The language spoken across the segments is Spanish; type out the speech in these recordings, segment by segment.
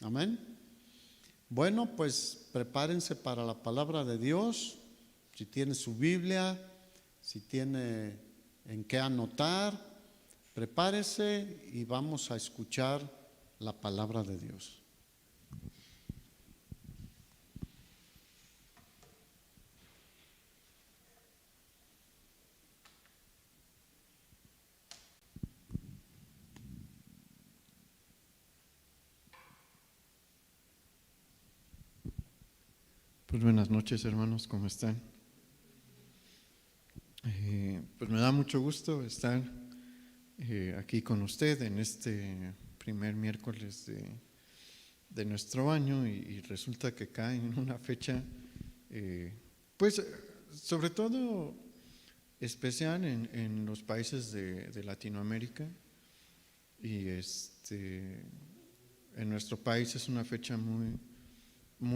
Amén. Bueno, pues prepárense para la palabra de Dios. Si tiene su Biblia, si tiene en qué anotar, prepárese y vamos a escuchar la palabra de Dios. Pues buenas noches, hermanos, ¿cómo están? Pues me da mucho gusto estar aquí con usted en este primer miércoles de nuestro año y resulta que cae en una fecha, pues sobre todo especial en los países de Latinoamérica y en nuestro país es una fecha muy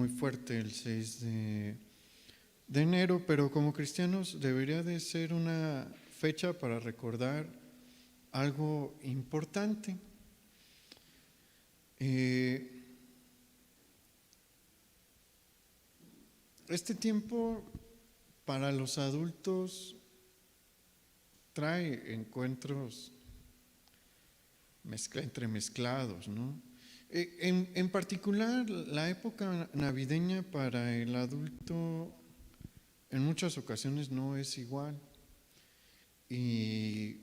fuerte, el 6 de enero, pero como cristianos debería de ser una fecha para recordar algo importante. Este tiempo para los adultos trae encuentros entremezclados, ¿no? En particular, la época navideña para el adulto en muchas ocasiones no es igual y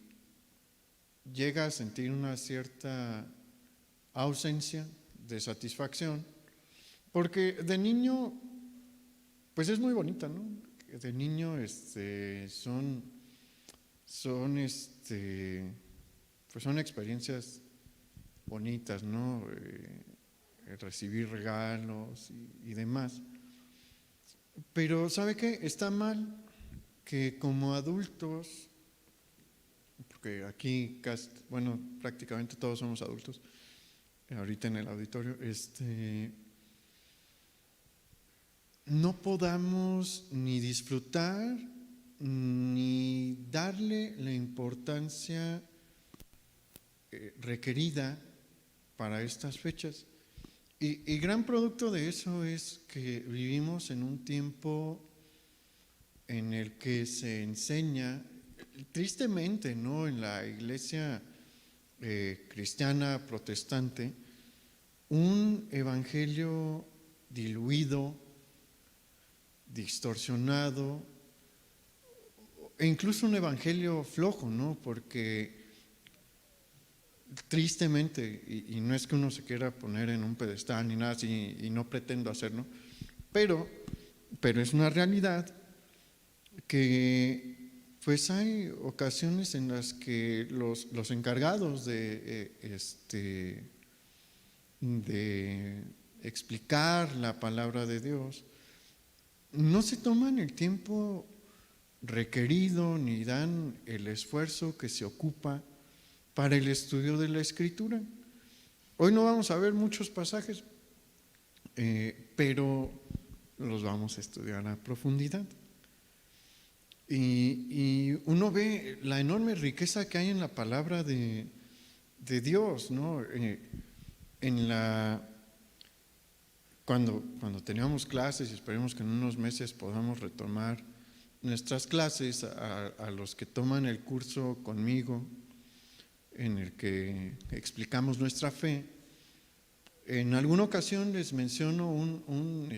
llega a sentir una cierta ausencia de satisfacción, porque de niño, pues es muy bonita, ¿no? De niño pues son experiencias bonitas, ¿no? Recibir regalos y demás. Pero ¿sabe qué? Está mal que como adultos, porque aquí prácticamente todos somos adultos, ahorita en el auditorio, no podamos ni disfrutar ni darle la importancia requerida para estas fechas. Y gran producto de eso es que vivimos en un tiempo en el que se enseña, tristemente, ¿no?, en la iglesia cristiana protestante, un evangelio diluido, distorsionado, e incluso un evangelio flojo, ¿no? Porque tristemente, y no es que uno se quiera poner en un pedestal ni nada así, y no pretendo hacerlo, pero es una realidad que pues hay ocasiones en las que los encargados de explicar la palabra de Dios no se toman el tiempo requerido ni dan el esfuerzo que se ocupa para el estudio de la Escritura. Hoy no vamos a ver muchos pasajes, pero los vamos a estudiar a profundidad. Y uno ve la enorme riqueza que hay en la palabra de Dios, ¿no? Cuando teníamos clases, y esperemos que en unos meses podamos retomar nuestras clases, a los que toman el curso conmigo, en el que explicamos nuestra fe, en alguna ocasión les menciono un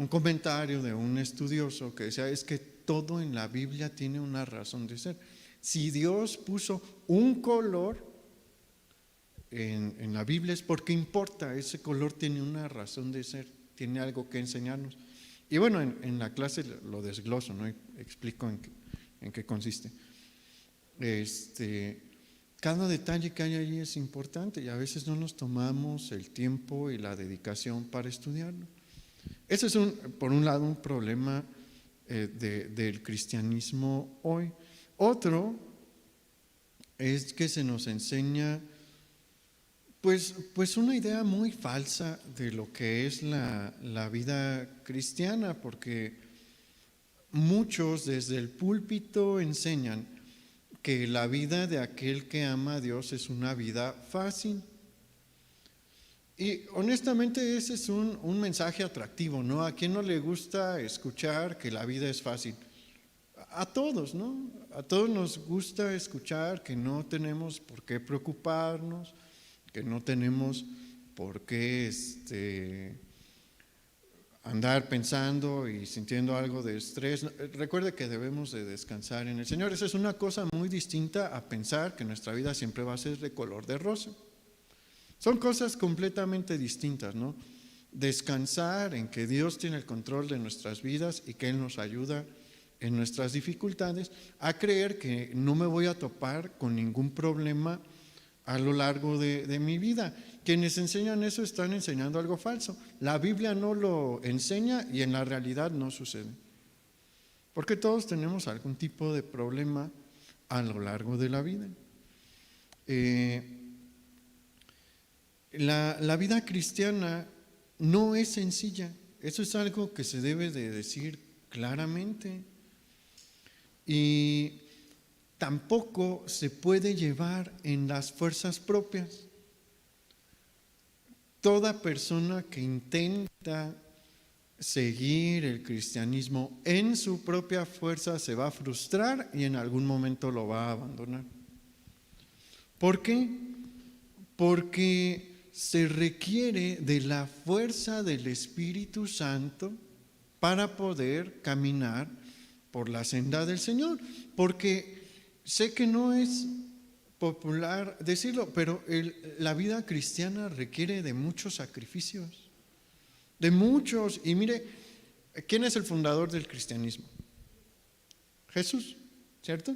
comentario de un estudioso que decía: es que todo en la Biblia tiene una razón de ser. Si Dios puso un color en la Biblia es porque importa, ese color tiene una razón de ser, tiene algo que enseñarnos. Y bueno, en la clase lo desgloso, ¿no? Y explico en qué consiste. Cada detalle que hay allí es importante y a veces no nos tomamos el tiempo y la dedicación para estudiarlo. Ese es por un lado un problema del cristianismo hoy. Otro es que se nos enseña pues una idea muy falsa de lo que es la vida cristiana, porque muchos desde el púlpito enseñan que la vida de aquel que ama a Dios es una vida fácil. Y honestamente ese es un mensaje atractivo, ¿no? ¿A quién no le gusta escuchar que la vida es fácil? A todos, ¿no? A todos nos gusta escuchar que no tenemos por qué preocuparnos, que no tenemos por qué andar pensando y sintiendo algo de estrés. Recuerde que debemos de descansar en el Señor. Esa es una cosa muy distinta a pensar que nuestra vida siempre va a ser de color de rosa. Son cosas completamente distintas, ¿no? Descansar en que Dios tiene el control de nuestras vidas y que Él nos ayuda en nuestras dificultades, a creer que no me voy a topar con ningún problema a lo largo de mi vida. Quienes enseñan eso están enseñando algo falso. La Biblia no lo enseña y en la realidad no sucede. Porque todos tenemos algún tipo de problema a lo largo de la vida. La vida cristiana no es sencilla. Eso es algo que se debe de decir claramente. Y tampoco se puede llevar en las fuerzas propias. Toda persona que intenta seguir el cristianismo en su propia fuerza se va a frustrar y en algún momento lo va a abandonar. ¿Por qué? Porque se requiere de la fuerza del Espíritu Santo para poder caminar por la senda del Señor, porque sé que no es popular decirlo, pero la vida cristiana requiere de muchos sacrificios, de muchos. Y mire, ¿quién es el fundador del cristianismo? Jesús, ¿cierto?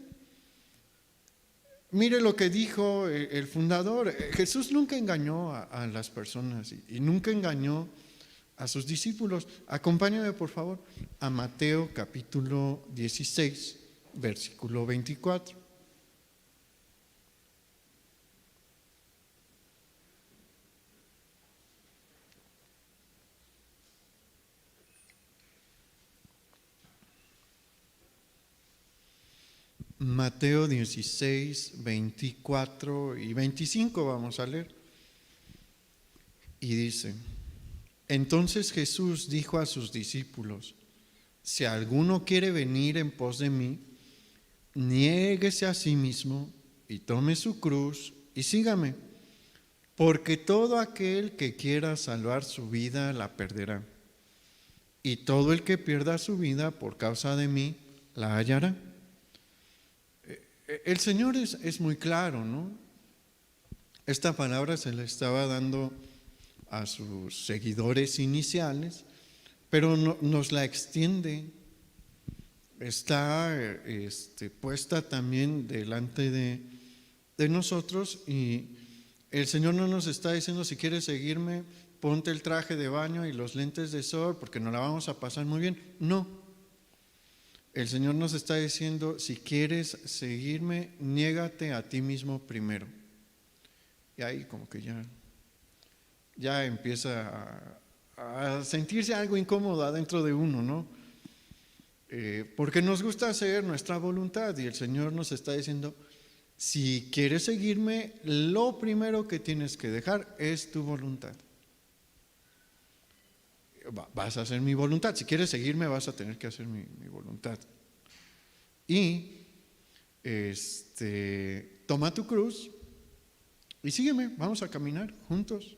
Mire lo que dijo el fundador. Jesús nunca engañó a las personas y nunca engañó a sus discípulos. Acompáñame por favor a Mateo capítulo 16, versículo 24. Mateo 16, 24 y 25 vamos a leer. Y dice: entonces Jesús dijo a sus discípulos: si alguno quiere venir en pos de mí, niéguese a sí mismo y tome su cruz y sígame, porque todo aquel que quiera salvar su vida la perderá, y todo el que pierda su vida por causa de mí la hallará. El Señor es muy claro, ¿no? Esta palabra se la estaba dando a sus seguidores iniciales, pero nos la extiende. Está puesta también delante de nosotros, y el Señor no nos está diciendo: si quieres seguirme, ponte el traje de baño y los lentes de sol porque nos la vamos a pasar muy bien. No. El Señor nos está diciendo: si quieres seguirme, niégate a ti mismo primero. Y ahí como que ya empieza a sentirse algo incómodo adentro de uno, ¿no? Porque nos gusta hacer nuestra voluntad y el Señor nos está diciendo: si quieres seguirme, lo primero que tienes que dejar es tu voluntad. Vas a hacer mi voluntad. Si quieres seguirme, vas a tener que hacer mi voluntad. Y toma tu cruz y sígueme. Vamos a caminar juntos.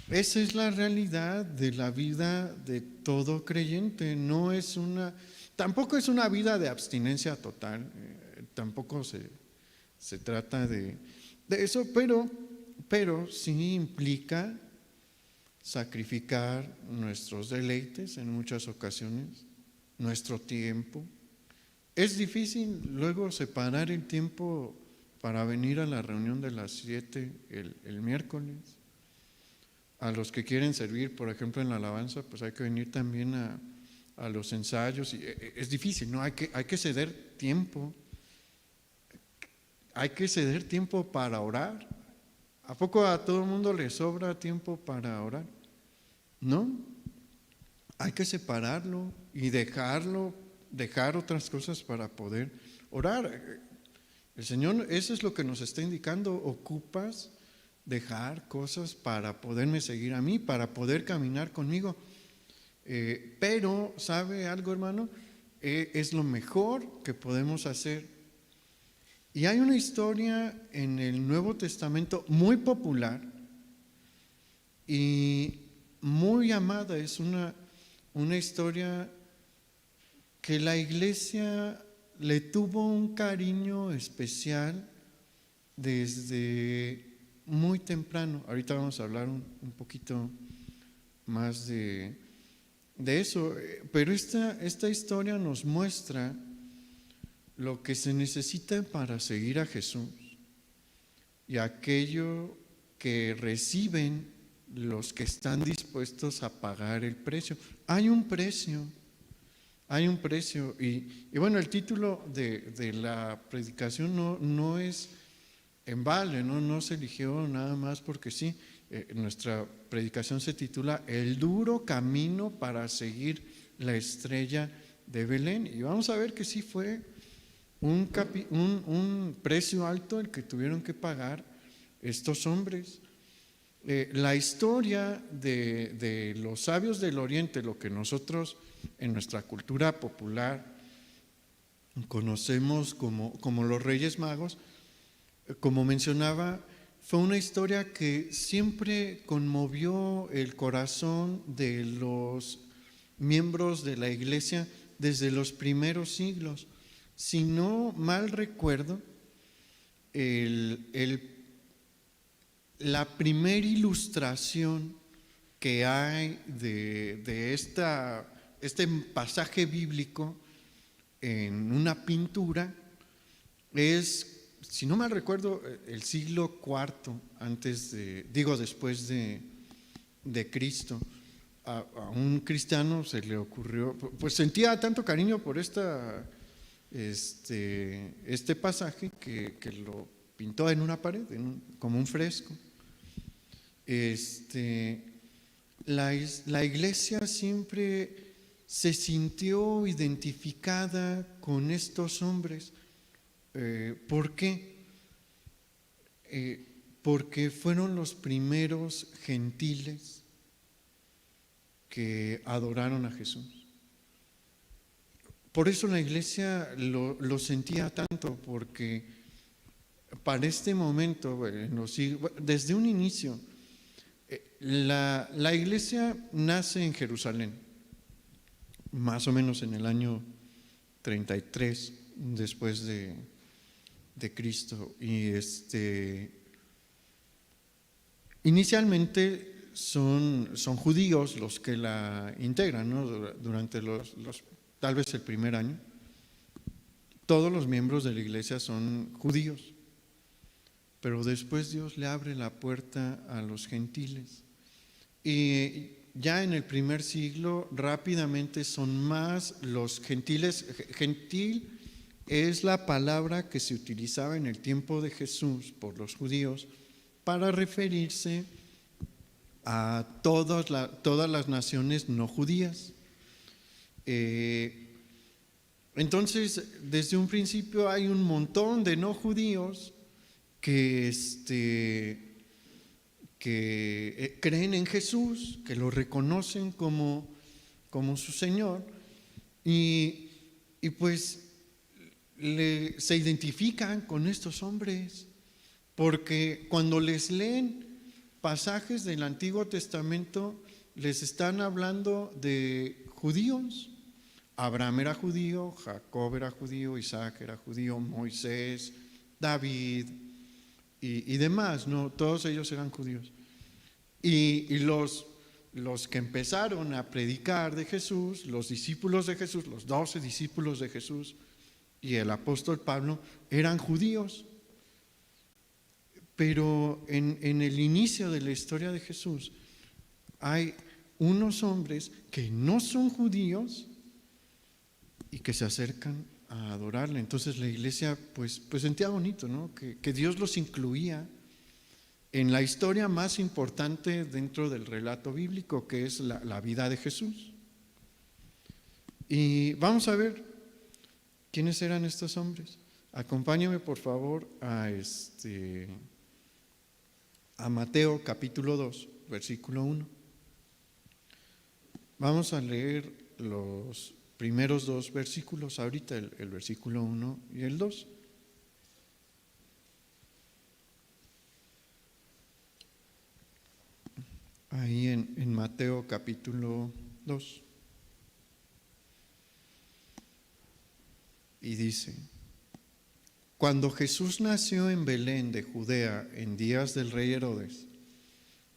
Esa es la realidad de la vida de todo creyente. Tampoco es una vida de abstinencia total. Tampoco se trata de eso, pero sí implica sacrificar nuestros deleites en muchas ocasiones, nuestro tiempo. Es difícil luego separar el tiempo para venir a la reunión de las 7 el miércoles. A los que quieren servir, por ejemplo, en la alabanza, pues hay que venir también a los ensayos. Y es difícil, ¿no? Hay que ceder tiempo. Hay que ceder tiempo para orar. ¿A poco a todo el mundo le sobra tiempo para orar? No. Hay que separarlo y dejar otras cosas para poder orar. El Señor, eso es lo que nos está indicando: ocupas dejar cosas para poderme seguir a mí, para poder caminar conmigo. Pero, ¿sabe algo, hermano? Es lo mejor que podemos hacer. Y hay una historia en el Nuevo Testamento muy popular y muy amada. Es una historia que la iglesia le tuvo un cariño especial desde muy temprano. Ahorita vamos a hablar un poquito más de eso, pero esta historia nos muestra lo que se necesita para seguir a Jesús y aquello que reciben los que están dispuestos a pagar el precio. Hay un precio. Y bueno, el título de la predicación no es en balde, no se eligió nada más porque sí. Nuestra predicación se titula El duro camino para seguir la estrella de Belén. Y vamos a ver que sí fue un precio alto el que tuvieron que pagar estos hombres. La historia de los sabios del Oriente, lo que nosotros en nuestra cultura popular conocemos como los Reyes Magos, como mencionaba, fue una historia que siempre conmovió el corazón de los miembros de la iglesia desde los primeros siglos. Si no mal recuerdo, la primera ilustración que hay de este pasaje bíblico en una pintura es, si no mal recuerdo, el siglo IV después de Cristo. A un cristiano se le ocurrió, pues sentía tanto cariño por este pasaje que lo pintó en una pared, como un fresco. La iglesia siempre se sintió identificada con estos hombres. ¿Por qué? Porque fueron los primeros gentiles que adoraron a Jesús. Por eso la iglesia lo sentía tanto, porque para este momento, desde un inicio, la iglesia nace en Jerusalén, más o menos en el año 33 después de Cristo. Y inicialmente son judíos los que la integran, ¿no? Durante tal vez el primer año. Todos los miembros de la iglesia son judíos, pero después Dios le abre la puerta a los gentiles. Y ya en el primer siglo rápidamente son más los gentiles. Gentil es la palabra que se utilizaba en el tiempo de Jesús por los judíos para referirse a todas las naciones no judías. Entonces, desde un principio hay un montón de no judíos que creen en Jesús, que lo reconocen como su Señor, y pues se identifican con estos hombres, porque cuando les leen pasajes del Antiguo Testamento, les están hablando de judíos. Abraham era judío, Jacob era judío, Isaac era judío, Moisés, David y demás, ¿no? Todos ellos eran judíos. Y los que empezaron a predicar de Jesús, los discípulos de Jesús, los 12 discípulos de Jesús y el apóstol Pablo, eran judíos. Pero en el inicio de la historia de Jesús hay unos hombres que no son judíos y que se acercan a adorarle. Entonces la iglesia pues sentía bonito, ¿no? Que Dios los incluía en la historia más importante dentro del relato bíblico, que es la vida de Jesús. Y vamos a ver quiénes eran estos hombres. Acompáñame por favor a Mateo capítulo 2, versículo 1. Vamos a leer los primeros dos versículos ahorita, el versículo 1 y el 2. Ahí en Mateo capítulo 2. Y dice: Cuando Jesús nació en Belén de Judea en días del rey Herodes,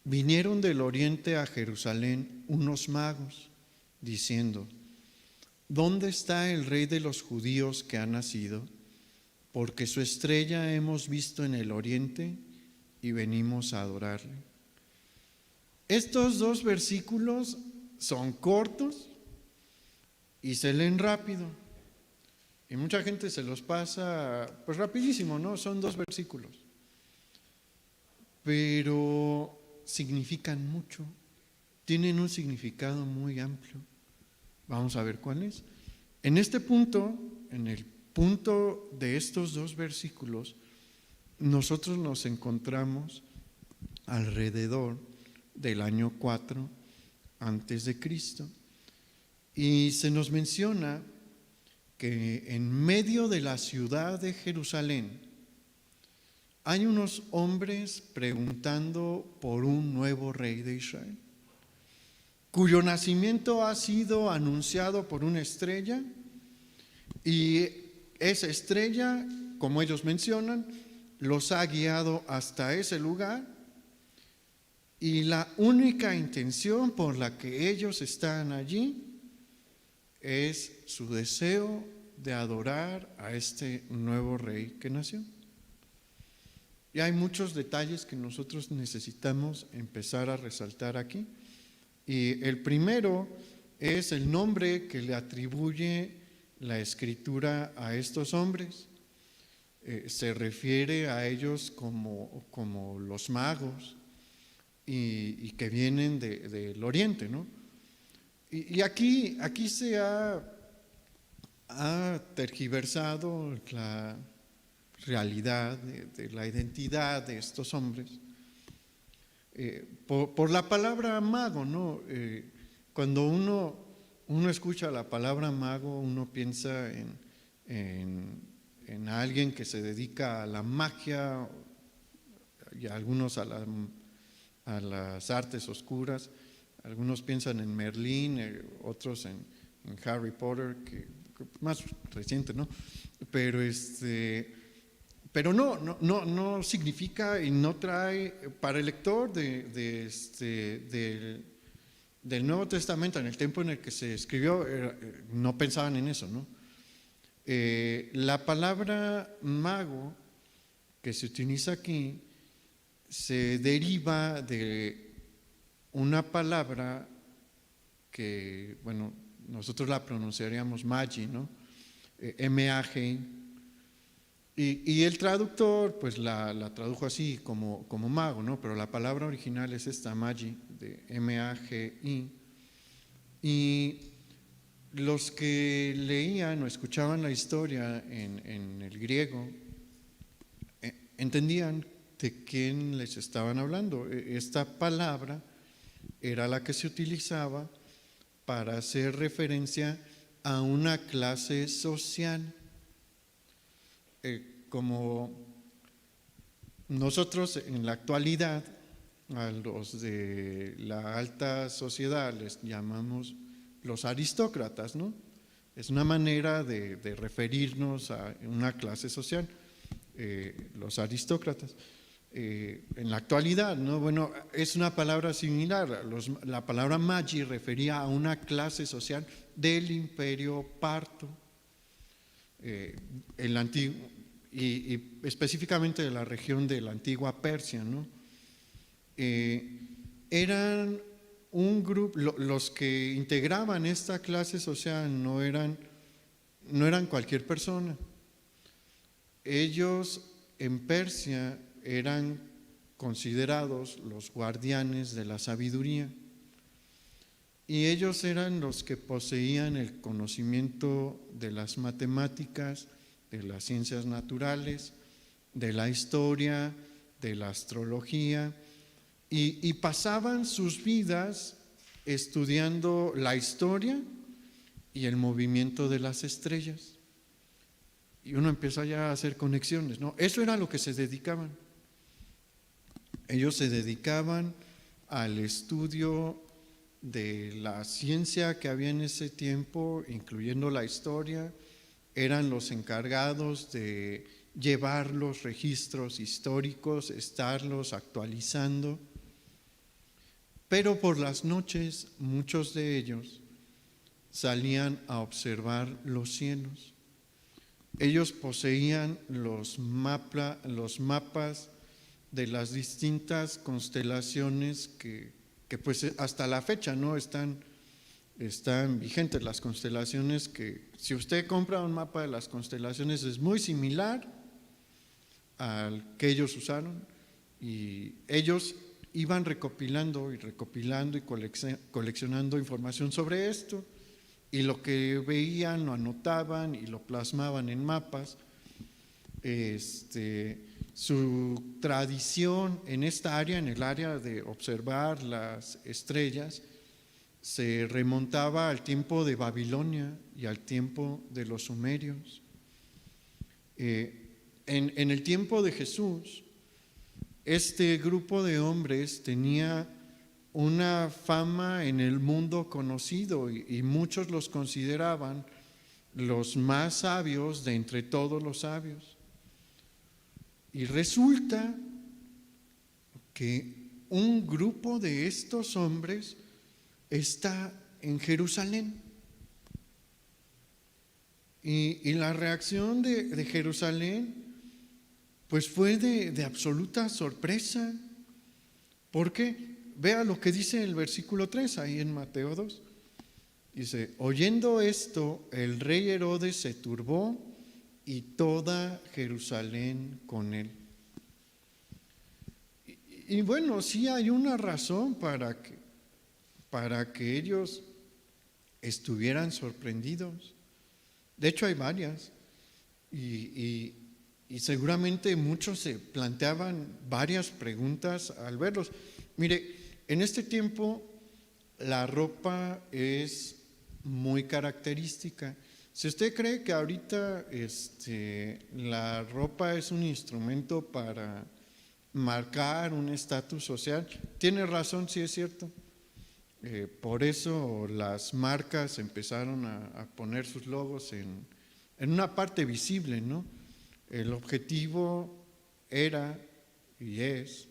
vinieron del oriente a Jerusalén unos magos, diciendo: ¿Dónde está el rey de los judíos que ha nacido? Porque su estrella hemos visto en el oriente y venimos a adorarle. Estos dos versículos son cortos y se leen rápido. Y mucha gente se los pasa pues rapidísimo, ¿no? Son dos versículos. Pero significan mucho, tienen un significado muy amplio. Vamos a ver cuál es. En este punto, en el punto de estos dos versículos, nosotros nos encontramos alrededor del año 4 antes de Cristo. Y se nos menciona que en medio de la ciudad de Jerusalén hay unos hombres preguntando por un nuevo rey de Israel, cuyo nacimiento ha sido anunciado por una estrella, y esa estrella, como ellos mencionan, los ha guiado hasta ese lugar, y la única intención por la que ellos están allí es su deseo de adorar a este nuevo rey que nació. Y hay muchos detalles que nosotros necesitamos empezar a resaltar aquí. Y el primero es el nombre que le atribuye la Escritura a estos hombres. Se refiere a ellos como los magos y que vienen del oriente, ¿no? Y aquí se ha tergiversado la realidad de la identidad de estos hombres por la palabra mago, ¿no? Cuando uno escucha la palabra mago, uno piensa en alguien que se dedica a la magia y a algunos a las artes oscuras. Algunos piensan en Merlín, otros en Harry Potter, que más reciente, ¿no? Pero no significa y no trae para el lector del Nuevo Testamento, en el tiempo en el que se escribió, no pensaban en eso, ¿no? La palabra mago que se utiliza aquí se deriva de una palabra que, bueno, nosotros la pronunciaríamos magi, ¿no? M-A-G. Y el traductor pues la tradujo así como mago, ¿no? Pero la palabra original es esta, magi, de M-A-G-I. Y los que leían o escuchaban la historia en el griego entendían de quién les estaban hablando. Esta palabra era la que se utilizaba para hacer referencia a una clase social. Como nosotros en la actualidad a los de la alta sociedad les llamamos los aristócratas, ¿no? Es una manera de referirnos a una clase social, los aristócratas. En la actualidad, ¿no? Bueno, es una palabra similar. La palabra magi refería a una clase social del Imperio Parto, el antiguo, y específicamente de la región de la antigua Persia, ¿no? Eran un grupo, los que integraban esta clase social no eran cualquier persona. Ellos en Persia eran considerados los guardianes de la sabiduría, y ellos eran los que poseían el conocimiento de las matemáticas de las ciencias naturales, de la historia, de la astrología, y pasaban sus vidas estudiando la historia y el movimiento de las estrellas. Y uno empieza ya a hacer conexiones, ¿no? Eso era lo que se dedicaban. Ellos se dedicaban al estudio de la ciencia que había en ese tiempo, incluyendo la historia. Eran los encargados de llevar los registros históricos, estarlos actualizando. Pero por las noches muchos de ellos salían a observar los cielos. Ellos poseían los mapas de las distintas constelaciones que pues hasta la fecha no están vigentes. Las constelaciones que, si usted compra un mapa de las constelaciones, es muy similar al que ellos usaron, y ellos iban recopilando y coleccionando información sobre esto, y lo que veían lo anotaban y lo plasmaban en mapas. Su tradición en esta área, en el área de observar las estrellas, se remontaba al tiempo de Babilonia y al tiempo de los sumerios. En el tiempo de Jesús, este grupo de hombres tenía una fama en el mundo conocido, y muchos los consideraban los más sabios de entre todos los sabios. Y resulta que un grupo de estos hombres está en Jerusalén. Y la reacción de Jerusalén pues fue de absoluta sorpresa. ¿Por qué? Vea lo que dice el versículo 3 ahí en Mateo 2. Dice: oyendo esto, el rey Herodes se turbó y toda Jerusalén con él. Y bueno, sí hay una razón para que ellos estuvieran sorprendidos. De hecho hay varias, y seguramente muchos se planteaban varias preguntas al verlos. Mire, en este tiempo la ropa es muy característica. Si usted cree que ahorita la ropa es un instrumento para marcar un estatus social, tiene razón, sí es cierto. Por eso las marcas empezaron a poner sus logos en una parte visible, ¿no? El objetivo era y es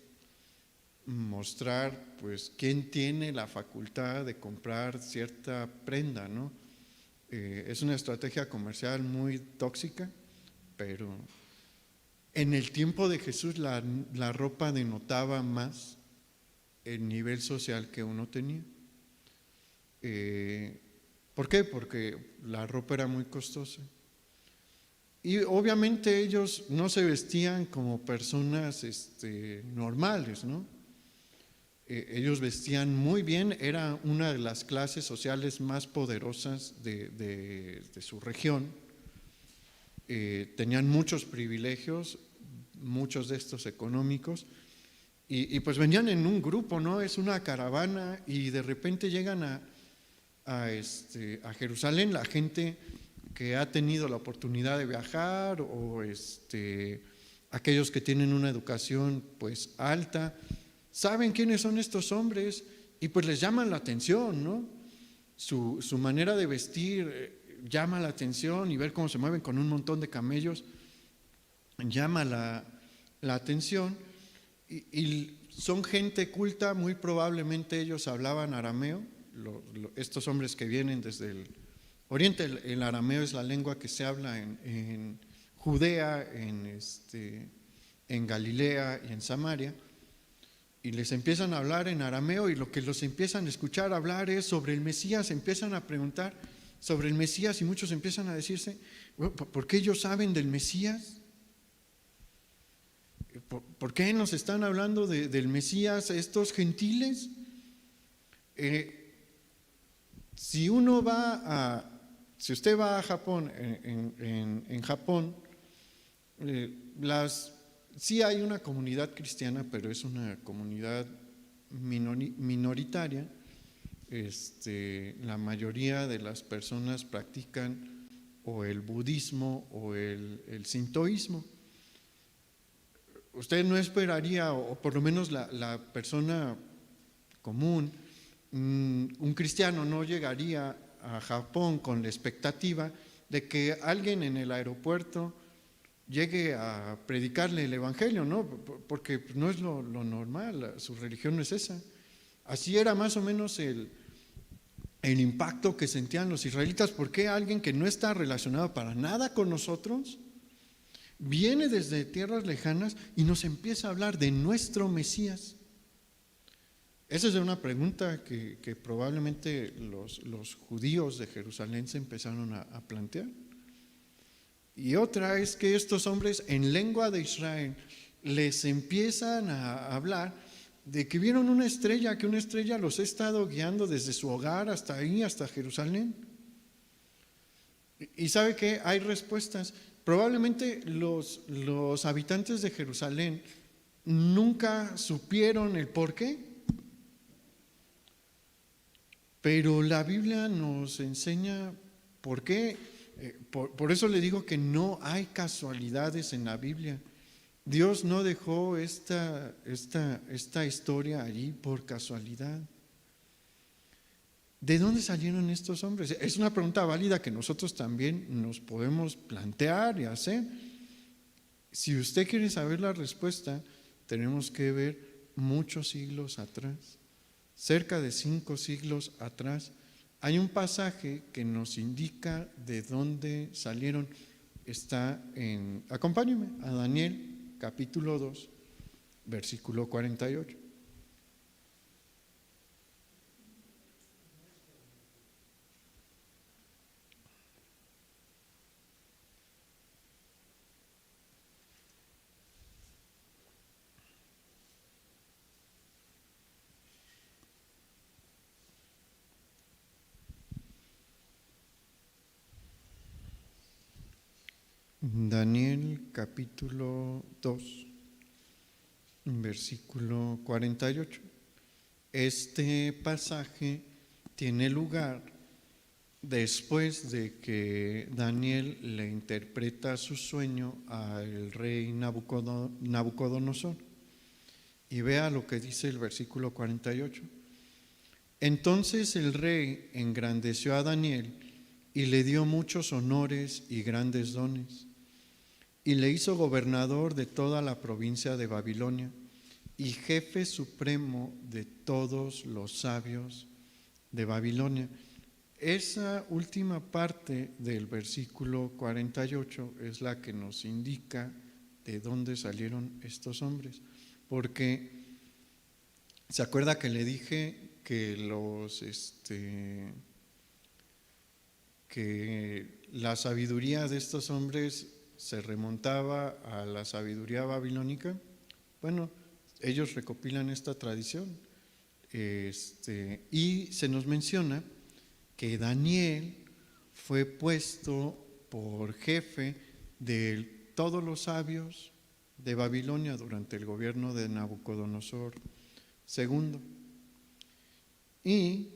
mostrar pues quién tiene la facultad de comprar cierta prenda, ¿no? Es una estrategia comercial muy tóxica, pero en el tiempo de Jesús la ropa denotaba más el nivel social que uno tenía. ¿Por qué? Porque la ropa era muy costosa. Y obviamente ellos no se vestían como personas normales, ¿no? Ellos vestían muy bien, era una de las clases sociales más poderosas de su región. Tenían muchos privilegios, muchos de estos económicos, y pues venían en un grupo, ¿no? Es una caravana, y de repente llegan a Jerusalén. La gente que ha tenido la oportunidad de viajar, o aquellos que tienen una educación pues alta, saben quiénes son estos hombres, y pues les llaman la atención, ¿no? Su manera de vestir llama la atención, y ver cómo se mueven con un montón de camellos llama la atención, y son gente culta. Muy probablemente ellos hablaban arameo. Estos hombres que vienen desde el oriente, el arameo es la lengua que se habla en Judea, en Galilea y en Samaria, y les empiezan a hablar en arameo, y lo que los empiezan a escuchar hablar es sobre el Mesías. Empiezan a preguntar sobre el Mesías, y muchos empiezan a decirse: ¿por qué ellos saben del Mesías? ¿Por qué nos están hablando del Mesías estos gentiles? Si usted va a Japón, en Japón sí hay una comunidad cristiana, pero es una comunidad minoritaria. La mayoría de las personas practican o el budismo o el sintoísmo. Usted no esperaría, o por lo menos la persona común, un cristiano no llegaría a Japón con la expectativa de que alguien en el aeropuerto llegue a predicarle el evangelio, ¿no? Porque no es lo normal, su religión no es esa. Así era más o menos el impacto que sentían los israelitas. ¿Por qué alguien que no está relacionado para nada con nosotros viene desde tierras lejanas y nos empieza a hablar de nuestro Mesías? Esa es una pregunta que probablemente los judíos de Jerusalén se empezaron a plantear. Y otra es que estos hombres en lengua de Israel les empiezan a hablar de que vieron una estrella, que una estrella los ha estado guiando desde su hogar hasta ahí, hasta Jerusalén. Y ¿sabe qué? Hay respuestas. Probablemente los habitantes de Jerusalén nunca supieron el por qué, pero la Biblia nos enseña por qué. Por eso le digo que no hay casualidades en la Biblia. Dios no dejó esta historia allí por casualidad. ¿De dónde salieron estos hombres? Es una pregunta válida que nosotros también nos podemos plantear y hacer. Si usted quiere saber la respuesta, tenemos que ver muchos siglos atrás, cerca de 5 siglos atrás. Hay un pasaje que nos indica de dónde salieron. Acompáñenme a Daniel capítulo 2, versículo 48. Daniel capítulo 2, versículo 48. Este pasaje tiene lugar después de que Daniel le interpreta su sueño al rey Nabucodonosor. Y vea lo que dice el versículo 48. Entonces el rey engrandeció a Daniel y le dio muchos honores y grandes dones, y le hizo gobernador de toda la provincia de Babilonia y jefe supremo de todos los sabios de Babilonia. Esa última parte del versículo 48 es la que nos indica de dónde salieron estos hombres, porque ¿se acuerda que le dije que que la sabiduría de estos hombres se remontaba a la sabiduría babilónica? Bueno, ellos recopilan esta tradición, y se nos menciona que Daniel fue puesto por jefe de todos los sabios de Babilonia durante el gobierno de Nabucodonosor II. Y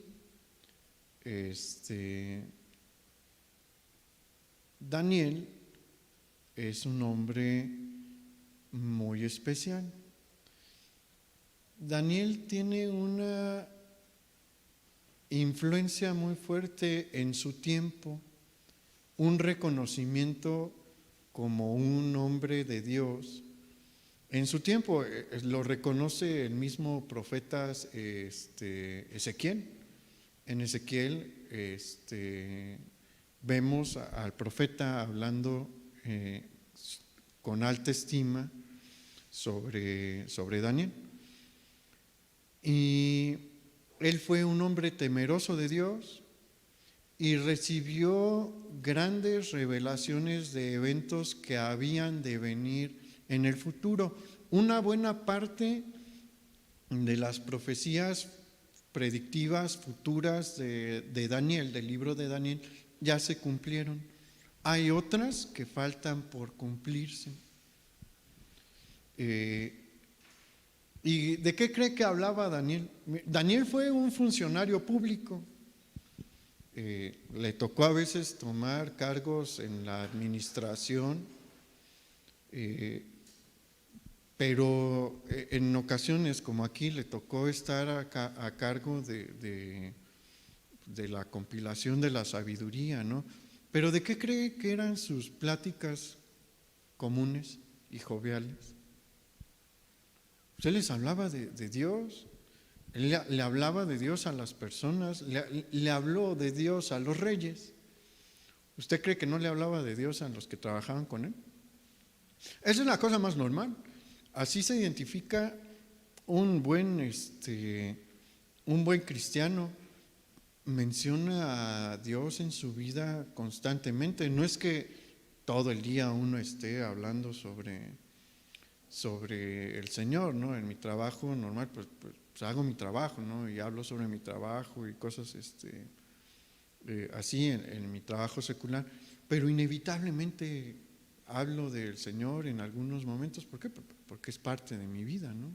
Daniel es un hombre muy especial. Daniel tiene una influencia muy fuerte en su tiempo, un reconocimiento como un hombre de Dios. En su tiempo lo reconoce el mismo profeta Ezequiel. En Ezequiel vemos al profeta hablando con alta estima sobre Daniel. Y él fue un hombre temeroso de Dios y recibió grandes revelaciones de eventos que habían de venir en el futuro. Una buena parte de las profecías predictivas futuras de Daniel, del libro de Daniel, ya se cumplieron. Hay otras que faltan por cumplirse. ¿Y de qué cree que hablaba Daniel? Daniel fue un funcionario público. Le tocó a veces tomar cargos en la administración, pero en ocasiones, como aquí, le tocó estar a cargo de la compilación de la sabiduría, ¿no? Pero ¿de qué cree que eran sus pláticas comunes y joviales? Usted les hablaba de Dios, él le hablaba de Dios a las personas, le habló de Dios a los reyes. ¿Usted cree que no le hablaba de Dios a los que trabajaban con él? Esa es la cosa más normal. Así se identifica un buen cristiano. Menciona a Dios en su vida constantemente. No es que todo el día uno esté hablando sobre el Señor, ¿no? En mi trabajo normal, pues hago mi trabajo, ¿no? Y hablo sobre mi trabajo y cosas así en mi trabajo secular, pero inevitablemente hablo del Señor en algunos momentos. ¿Por qué? Porque es parte de mi vida, ¿no?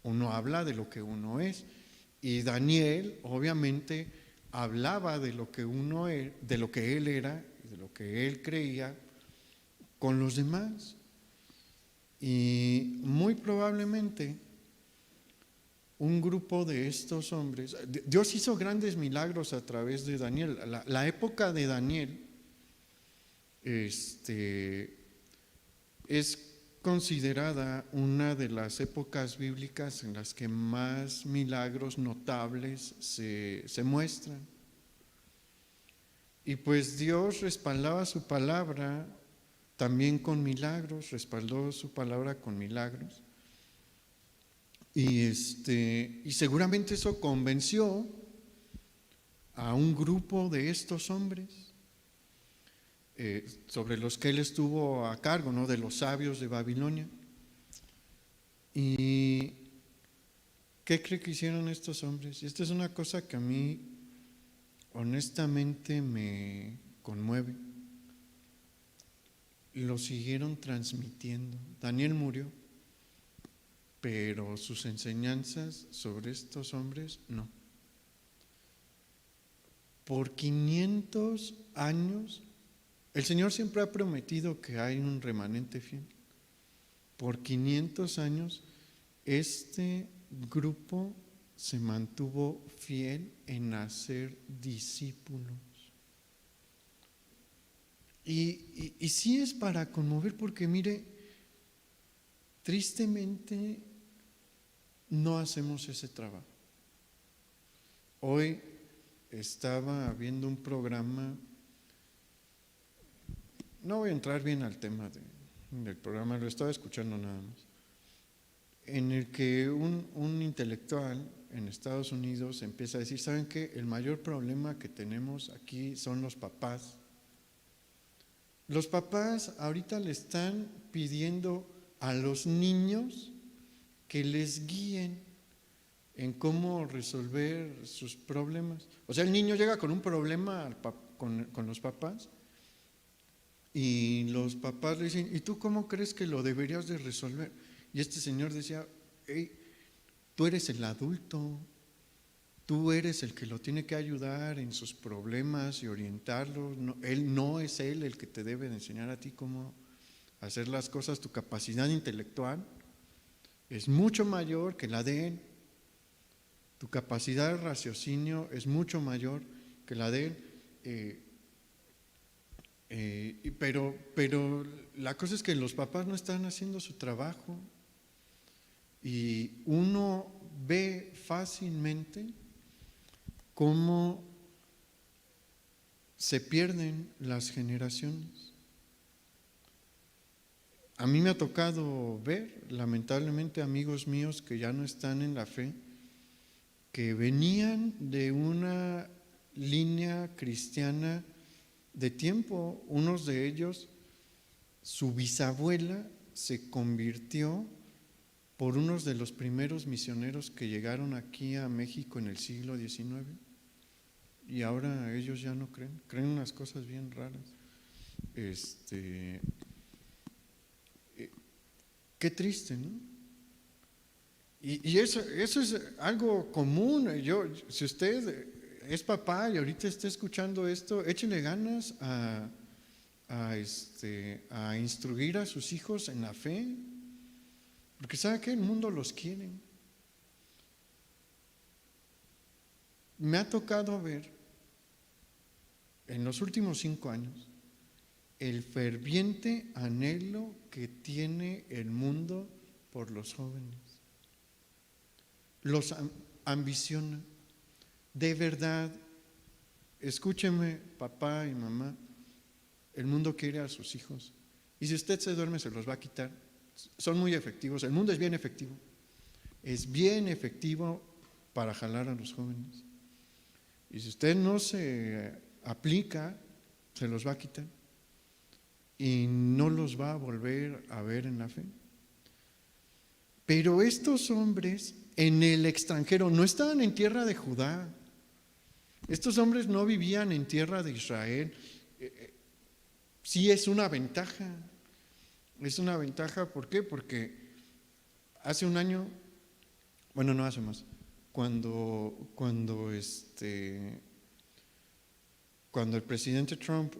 Uno habla de lo que uno es, y Daniel obviamente hablaba de lo que de lo que él era y de lo que él creía con los demás. Y muy probablemente un grupo de estos hombres, Dios hizo grandes milagros a través de Daniel. La época de Daniel es considerada una de las épocas bíblicas en las que más milagros notables se muestran. Y pues Dios respaldaba su palabra también con milagros, respaldó su palabra con milagros. Y seguramente eso convenció a un grupo de estos hombres sobre los que él estuvo a cargo, ¿no? De los sabios de Babilonia. ¿Y qué cree que hicieron estos hombres? Y esta es una cosa que a mí honestamente me conmueve. Lo siguieron transmitiendo. Daniel murió, pero sus enseñanzas sobre estos hombres no. Por 500 años, el Señor siempre ha prometido que hay un remanente fiel. Por 500 años, este grupo se mantuvo fiel en hacer discípulos. Y sí es para conmover, porque mire, tristemente no hacemos ese trabajo. Hoy estaba viendo un programa, no voy a entrar bien al tema del programa, lo estaba escuchando nada más, en el que un intelectual en Estados Unidos empieza a decir: ¿saben qué? El mayor problema que tenemos aquí son los papás. Los papás ahorita le están pidiendo a los niños que les guíen en cómo resolver sus problemas. O sea, el niño llega con un problema con los papás, y los papás le dicen: ¿y tú cómo crees que lo deberías de resolver? Y este señor decía: hey, tú eres el adulto, tú eres el que lo tiene que ayudar en sus problemas y orientarlo. No es él el que te debe de enseñar a ti cómo hacer las cosas. Tu capacidad intelectual es mucho mayor que la de él. Tu capacidad de raciocinio es mucho mayor que la de él. Pero la cosa es que los papás no están haciendo su trabajo, y uno ve fácilmente cómo se pierden las generaciones. A mí me ha tocado ver, lamentablemente, amigos míos que ya no están en la fe, que venían de una línea cristiana de tiempo. Unos de ellos, su bisabuela se convirtió por unos de los primeros misioneros que llegaron aquí a México en el siglo XIX, y ahora ellos ya no creen unas cosas bien raras. Qué triste, ¿no? Y eso es algo común. Si usted es papá y ahorita está escuchando esto, échele ganas a instruir a sus hijos en la fe, porque sabe que el mundo los quiere. Me ha tocado ver en los últimos 5 años el ferviente anhelo que tiene el mundo por los jóvenes. Los ambiciona. De verdad, escúcheme, papá y mamá, el mundo quiere a sus hijos. Y si usted se duerme, se los va a quitar. Son muy efectivos. El mundo es bien efectivo. Es bien efectivo para jalar a los jóvenes. Y si usted no se aplica, se los va a quitar. Y no los va a volver a ver en la fe. Pero estos hombres en el extranjero no estaban en tierra de Judá. Estos hombres no vivían en tierra de Israel. Sí es una ventaja. Es una ventaja, ¿por qué? Porque hace un año, bueno, no hace más, cuando el presidente Trump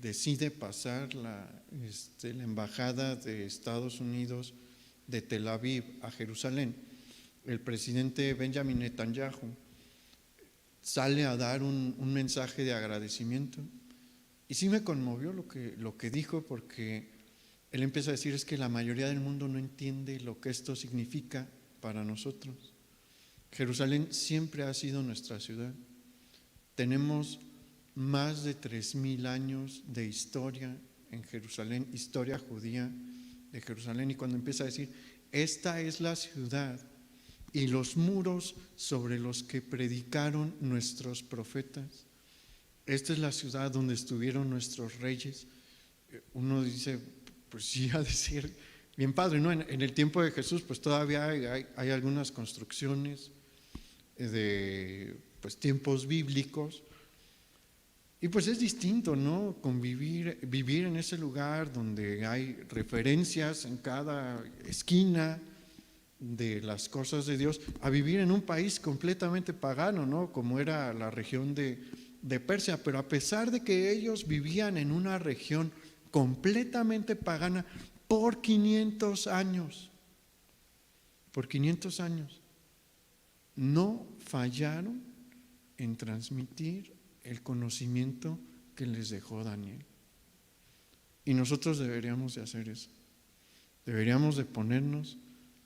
decide pasar la embajada de Estados Unidos de Tel Aviv a Jerusalén, el presidente Benjamin Netanyahu sale a dar un mensaje de agradecimiento. Y sí me conmovió lo que dijo, porque él empieza a decir es que la mayoría del mundo no entiende lo que esto significa para nosotros. Jerusalén siempre ha sido nuestra ciudad. Tenemos más de 3,000 años de historia en Jerusalén, historia judía de Jerusalén. Y cuando empieza a decir, esta es la ciudad y los muros sobre los que predicaron nuestros profetas. Esta es la ciudad donde estuvieron nuestros reyes. Uno dice, pues sí, ha de ser bien padre, ¿no? En el tiempo de Jesús, pues todavía hay algunas construcciones de tiempos bíblicos. Y pues es distinto, ¿no? Vivir en ese lugar donde hay referencias en cada esquina de las cosas de Dios, a vivir en un país completamente pagano, ¿no? Como era la región de Persia. Pero a pesar de que ellos vivían en una región completamente pagana por 500 años, no fallaron en transmitir el conocimiento que les dejó Daniel. Y nosotros deberíamos de hacer eso. Deberíamos de ponernos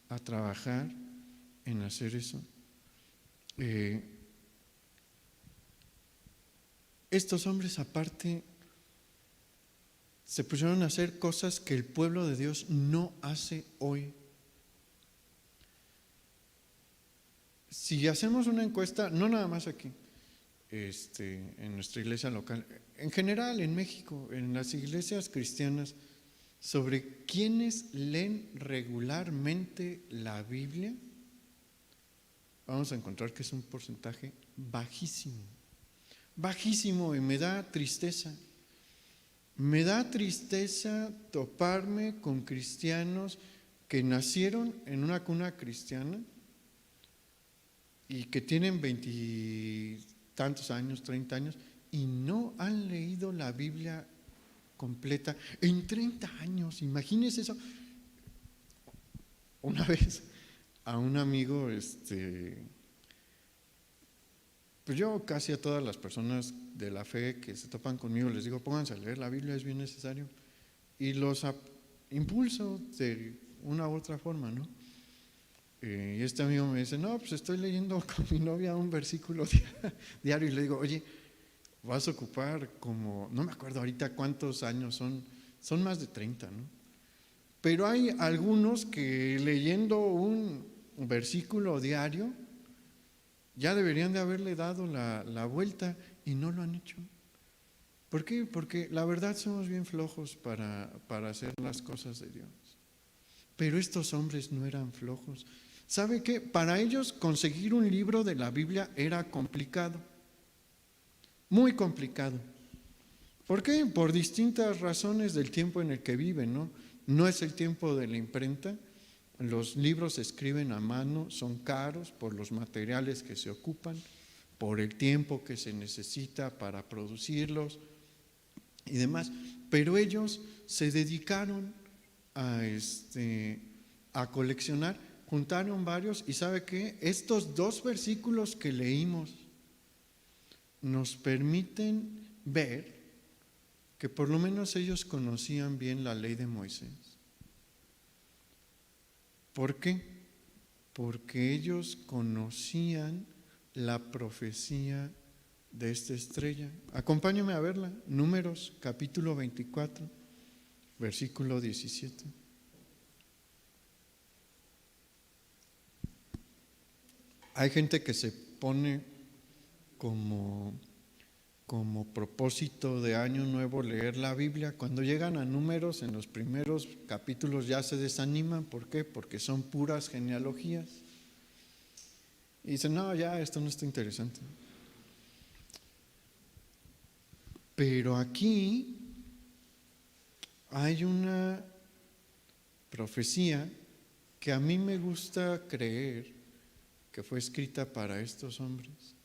a trabajar en hacer eso. Estos hombres aparte se pusieron a hacer cosas que el pueblo de Dios no hace hoy. Si hacemos una encuesta, no nada más aquí, en nuestra iglesia local, en general en México, en las iglesias cristianas, sobre quiénes leen regularmente la Biblia, vamos a encontrar que es un porcentaje bajísimo, y me da tristeza. Me da tristeza toparme con cristianos que nacieron en una cuna cristiana y que tienen 20 y tantos años, 30 años, y no han leído la Biblia completa en 30 años. Imagínense eso. Una vez a un amigo, pues yo casi a todas las personas de la fe que se topan conmigo les digo, pónganse a leer la Biblia, es bien necesario. Y los impulso de una u otra forma, ¿no? Y este amigo me dice, no, pues estoy leyendo con mi novia un versículo diario. Y le digo, oye, vas a ocupar como, no me acuerdo ahorita cuántos años son más de 30, ¿no? Pero hay algunos que leyendo un versículo diario ya deberían de haberle dado la vuelta y no lo han hecho. ¿Por qué? Porque la verdad somos bien flojos para hacer las cosas de Dios. Pero estos hombres no eran flojos. ¿Sabe qué? Para ellos conseguir un libro de la Biblia era complicado, muy complicado. ¿Por qué? Por distintas razones del tiempo en el que viven, ¿no? No es el tiempo de la imprenta. Los libros se escriben a mano, son caros por los materiales que se ocupan, por el tiempo que se necesita para producirlos y demás. Pero ellos se dedicaron a coleccionar, juntaron varios, y ¿sabe qué? Estos 2 versículos que leímos nos permiten ver que por lo menos ellos conocían bien la ley de Moisés. ¿Por qué? Porque ellos conocían la profecía de esta estrella. Acompáñame a verla. Números capítulo 24, versículo 17. Hay gente que se pone como propósito de año nuevo leer la Biblia. Cuando llegan a Números, en los primeros capítulos ya se desaniman. ¿Por qué? Porque son puras genealogías. Y dicen, no, ya esto no está interesante. Pero aquí hay una profecía que a mí me gusta creer que fue escrita para estos hombres.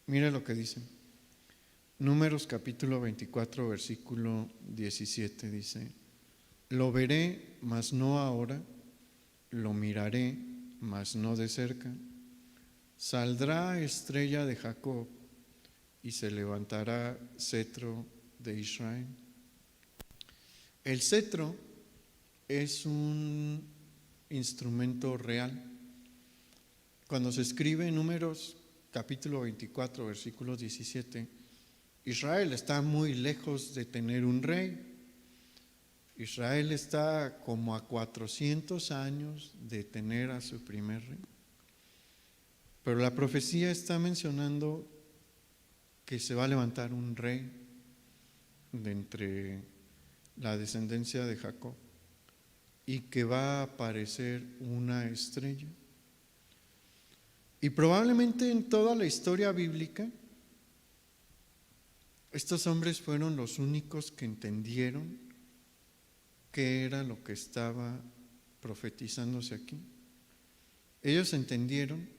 Mira lo que dice. Números capítulo 24, versículo 17 dice: lo veré, mas no ahora, lo miraré, mas no de cerca. Saldrá estrella de Jacob y se levantará cetro de Israel. El cetro es un instrumento real. Cuando se escribe en Números capítulo 24, versículo 17, Israel está muy lejos de tener un rey. Israel está como a 400 años de tener a su primer rey. Pero la profecía está mencionando que se va a levantar un rey de entre la descendencia de Jacob y que va a aparecer una estrella. Y probablemente en toda la historia bíblica, estos hombres fueron los únicos que entendieron qué era lo que estaba profetizándose aquí. Ellos entendieron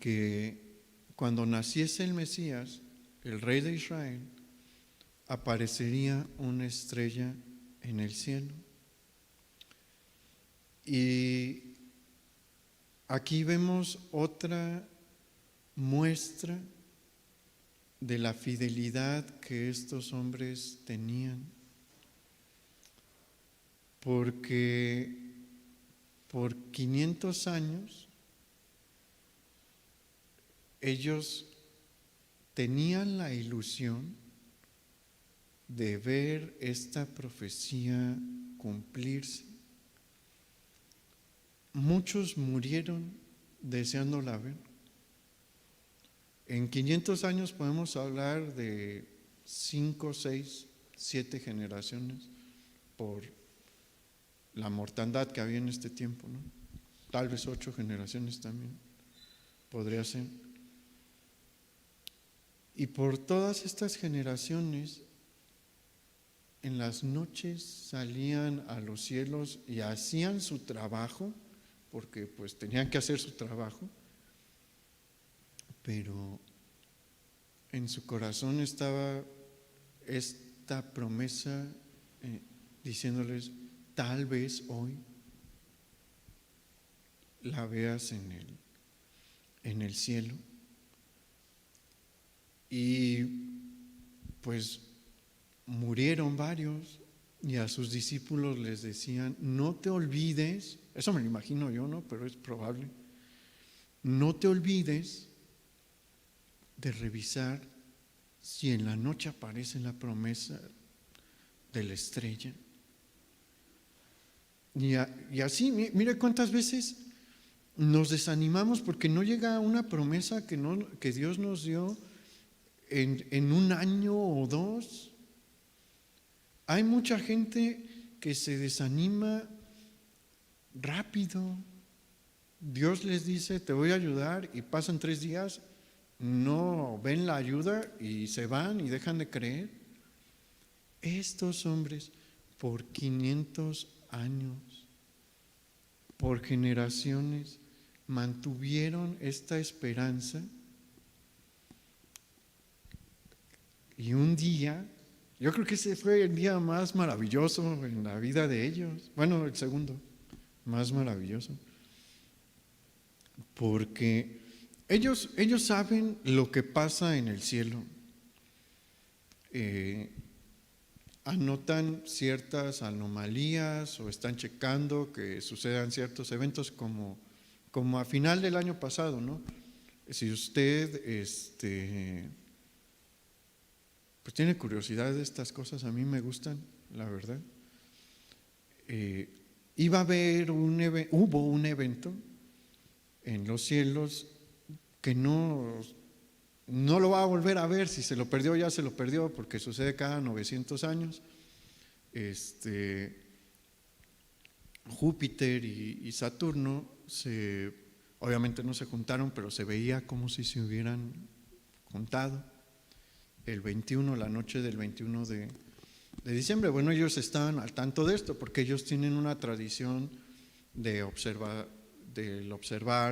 que cuando naciese el Mesías, el rey de Israel, aparecería una estrella en el cielo. Y aquí vemos otra muestra de la fidelidad que estos hombres tenían, porque por 500 años ellos tenían la ilusión de ver esta profecía cumplirse. Muchos murieron deseándola ver. En 500 años podemos hablar de 5, 6, 7 generaciones por la mortandad que había en este tiempo, ¿no? Tal vez 8 generaciones también podría ser. Y por todas estas generaciones, en las noches salían a los cielos y hacían su trabajo, porque pues tenían que hacer su trabajo, pero en su corazón estaba esta promesa diciéndoles: tal vez hoy la veas en el cielo. Y pues murieron varios, y a sus discípulos les decían: no te olvides, eso me lo imagino yo, ¿no? Pero es probable, no te olvides de revisar si en la noche aparece la promesa de la estrella. Y así, mire cuántas veces nos desanimamos porque no llega una promesa que Dios nos dio en un año o 2. Hay mucha gente que se desanima rápido. Dios les dice: te voy a ayudar, y pasan 3 días, no ven la ayuda y se van y dejan de creer. Estos hombres por 500 años, por generaciones, mantuvieron esta esperanza. Y un día, yo creo que ese fue el día más maravilloso en la vida de ellos. Bueno, el segundo más maravilloso. Porque ellos saben lo que pasa en el cielo. Anotan ciertas anomalías o están checando que sucedan ciertos eventos como a final del año pasado, ¿no? Si usted pues tiene curiosidad de estas cosas, a mí me gustan, la verdad. Hubo un evento en los cielos que no lo va a volver a ver. Si se lo perdió, ya se lo perdió, porque sucede cada 900 años. Júpiter y Saturno obviamente no se juntaron, pero se veía como si se hubieran juntado el 21, la noche del 21 de diciembre. Bueno, ellos estaban al tanto de esto porque ellos tienen una tradición del observar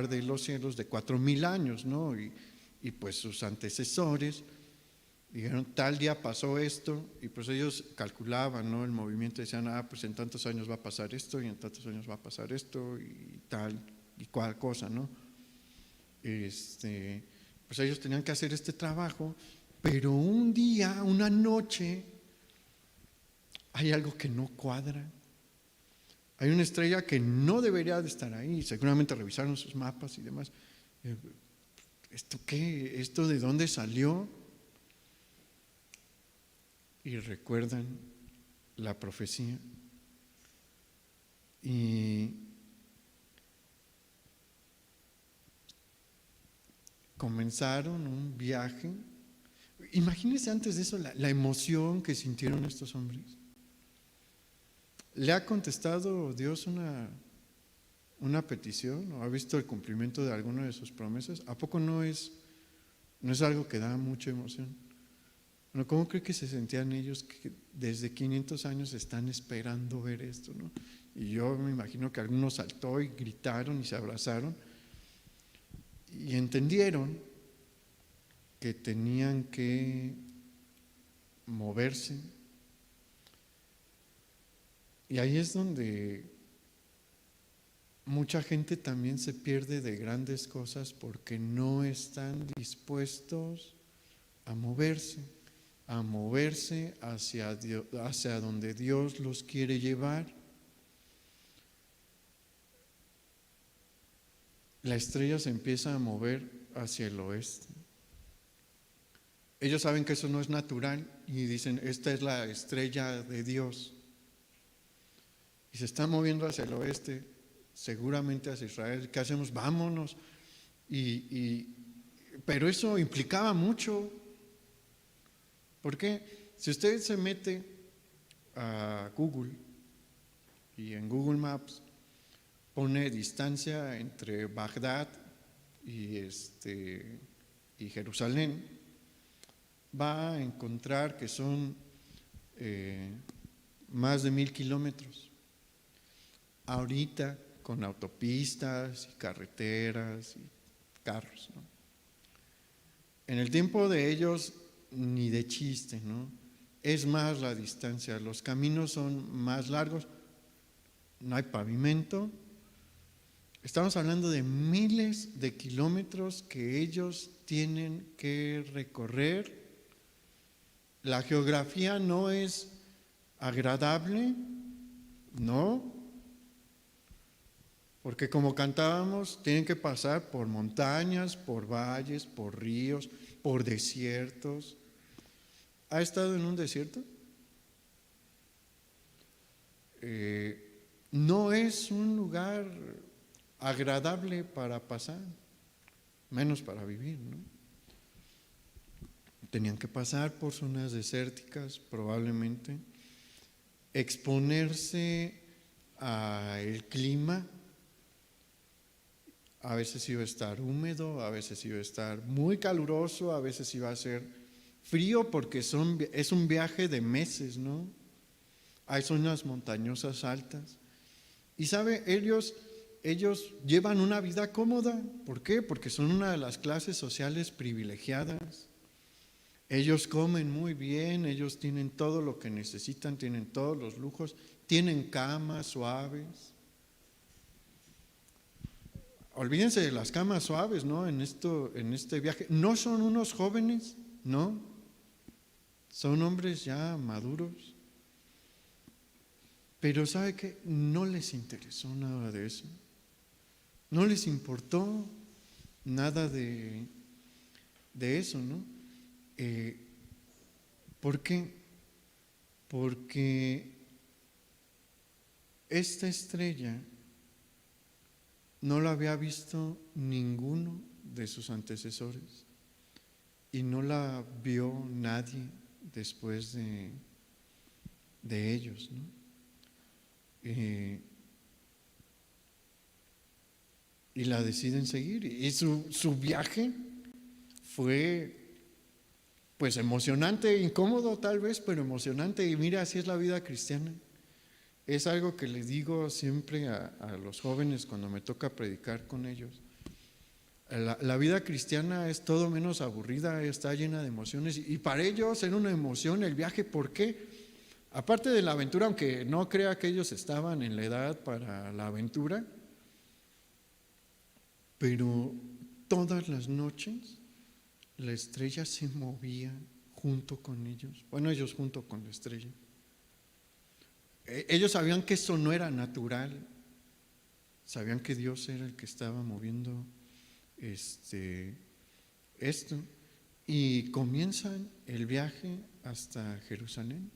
de los cielos de 4000 años, ¿no? Y pues sus antecesores dijeron, tal día pasó esto, y pues ellos calculaban, ¿no? El movimiento, decían, pues en tantos años va a pasar esto, y en tantos años va a pasar esto, y tal, y cual cosa, ¿no? Pues ellos tenían que hacer este trabajo, pero un día, una noche, hay algo que no cuadra. Hay una estrella que no debería de estar ahí. Seguramente revisaron sus mapas y demás. ¿Esto qué? ¿Esto de dónde salió? Y recuerdan la profecía. Y comenzaron un viaje. Imagínense antes de eso la emoción que sintieron estos hombres. ¿Le ha contestado Dios una petición o ha visto el cumplimiento de alguna de sus promesas? ¿A poco no es algo que da mucha emoción? Bueno, ¿cómo cree que se sentían ellos que desde 500 años están esperando ver esto, ¿no? Y yo me imagino que algunos saltó y gritaron y se abrazaron y entendieron que tenían que moverse. Y ahí es donde mucha gente también se pierde de grandes cosas porque no están dispuestos a moverse hacia donde Dios los quiere llevar. La estrella se empieza a mover hacia el oeste. Ellos saben que eso no es natural y dicen, esta es la estrella de Dios. Y se está moviendo hacia el oeste, seguramente hacia Israel. ¿Qué hacemos? Vámonos. Pero eso implicaba mucho. ¿Por qué? Si usted se mete a Google y en Google Maps pone distancia entre Bagdad y Jerusalén, va a encontrar que son más de 1000 kilómetros. Ahorita con autopistas y carreteras y carros, ¿no? En el tiempo de ellos ni de chiste, ¿no? Es más la distancia, los caminos son más largos, no hay pavimento. Estamos hablando de miles de kilómetros que ellos tienen que recorrer. La geografía no es agradable, no. Porque como cantábamos, tienen que pasar por montañas, por valles, por ríos, por desiertos. ¿Ha estado en un desierto? No es un lugar agradable para pasar, menos para vivir, ¿no? Tenían que pasar por zonas desérticas, probablemente, exponerse al clima. A veces iba a estar húmedo, a veces iba a estar muy caluroso, a veces iba a ser frío porque es un viaje de meses, ¿no? hay zonas montañosas altas. Y sabe, ellos llevan una vida cómoda. ¿Por qué? Porque son una de las clases sociales privilegiadas. Ellos comen muy bien, ellos tienen todo lo que necesitan, tienen todos los lujos, tienen camas suaves. Olvídense de las camas suaves, ¿no? En este viaje. No son unos jóvenes, no. Son hombres ya maduros. Pero ¿sabe qué? No les interesó nada de eso. No les importó nada de eso, ¿no? ¿Por qué? Porque esta estrella no la había visto ninguno de sus antecesores y no la vio nadie después de ellos, ¿no? Y la deciden seguir. Y su viaje fue pues emocionante, incómodo tal vez, pero emocionante. Y mira, así es la vida cristiana. Es algo que les digo siempre a los jóvenes cuando me toca predicar con ellos. La vida cristiana es todo menos aburrida, está llena de emociones. Y para ellos era una emoción el viaje. ¿Por qué? Aparte de la aventura, aunque no crea que ellos estaban en la edad para la aventura, pero todas las noches la estrella se movía junto con ellos. Bueno, ellos junto con la estrella. Ellos sabían que eso no era natural, sabían que Dios era el que estaba moviendo esto, y comienzan el viaje hasta Jerusalén.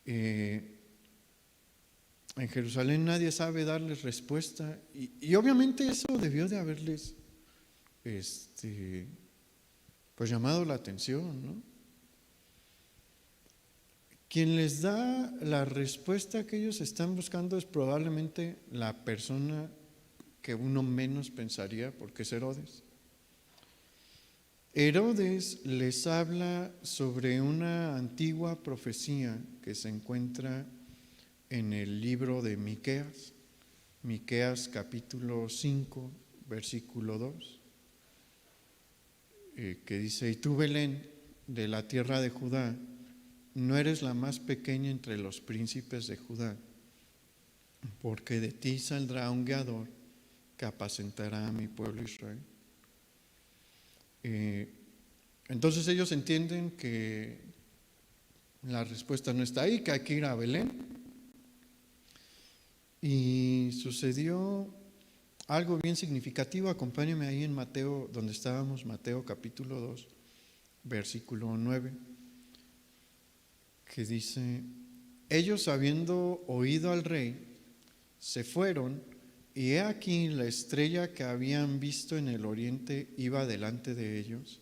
En Jerusalén nadie sabe darles respuesta y obviamente eso debió de haberles pues llamado la atención, ¿no? Quien les da la respuesta que ellos están buscando es probablemente la persona que uno menos pensaría, porque es Herodes. Herodes les habla sobre una antigua profecía que se encuentra en el libro de Miqueas, Miqueas capítulo 5, versículo 2, que dice: y tú, Belén, de la tierra de Judá, no eres la más pequeña entre los príncipes de Judá, porque de ti saldrá un guiador que apacentará a mi pueblo Israel. Entonces ellos entienden que la respuesta no está ahí, que hay que ir a Belén. Y sucedió algo bien significativo. Acompáñenme ahí en Mateo, donde estábamos, Mateo capítulo 2, versículo 9, que dice: ellos, habiendo oído al rey, se fueron, y he aquí la estrella que habían visto en el oriente iba delante de ellos,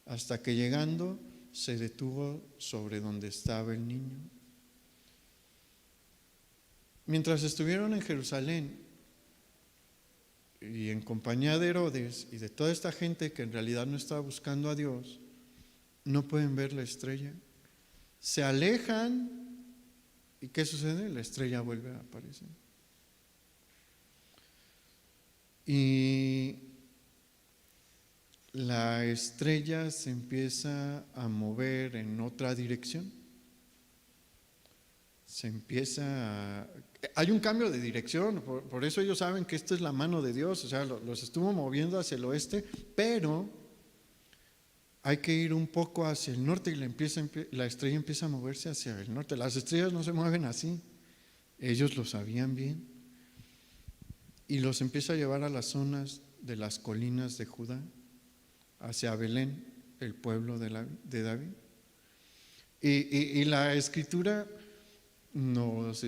hasta que llegando se detuvo sobre donde estaba el niño. Mientras estuvieron en Jerusalén y en compañía de Herodes y de toda esta gente que en realidad no estaba buscando a Dios, no pueden ver la estrella. Se alejan y ¿qué sucede? La estrella vuelve a aparecer. Y la estrella se empieza a mover en otra dirección. Hay un cambio de dirección, por eso ellos saben que esta es la mano de Dios, o sea, los estuvo moviendo hacia el oeste, pero hay que ir un poco hacia el norte y la estrella empieza a moverse hacia el norte. Las estrellas no se mueven así, ellos lo sabían bien, y los empieza a llevar a las zonas de las colinas de Judá, hacia Belén, el pueblo de David. Y la Escritura nos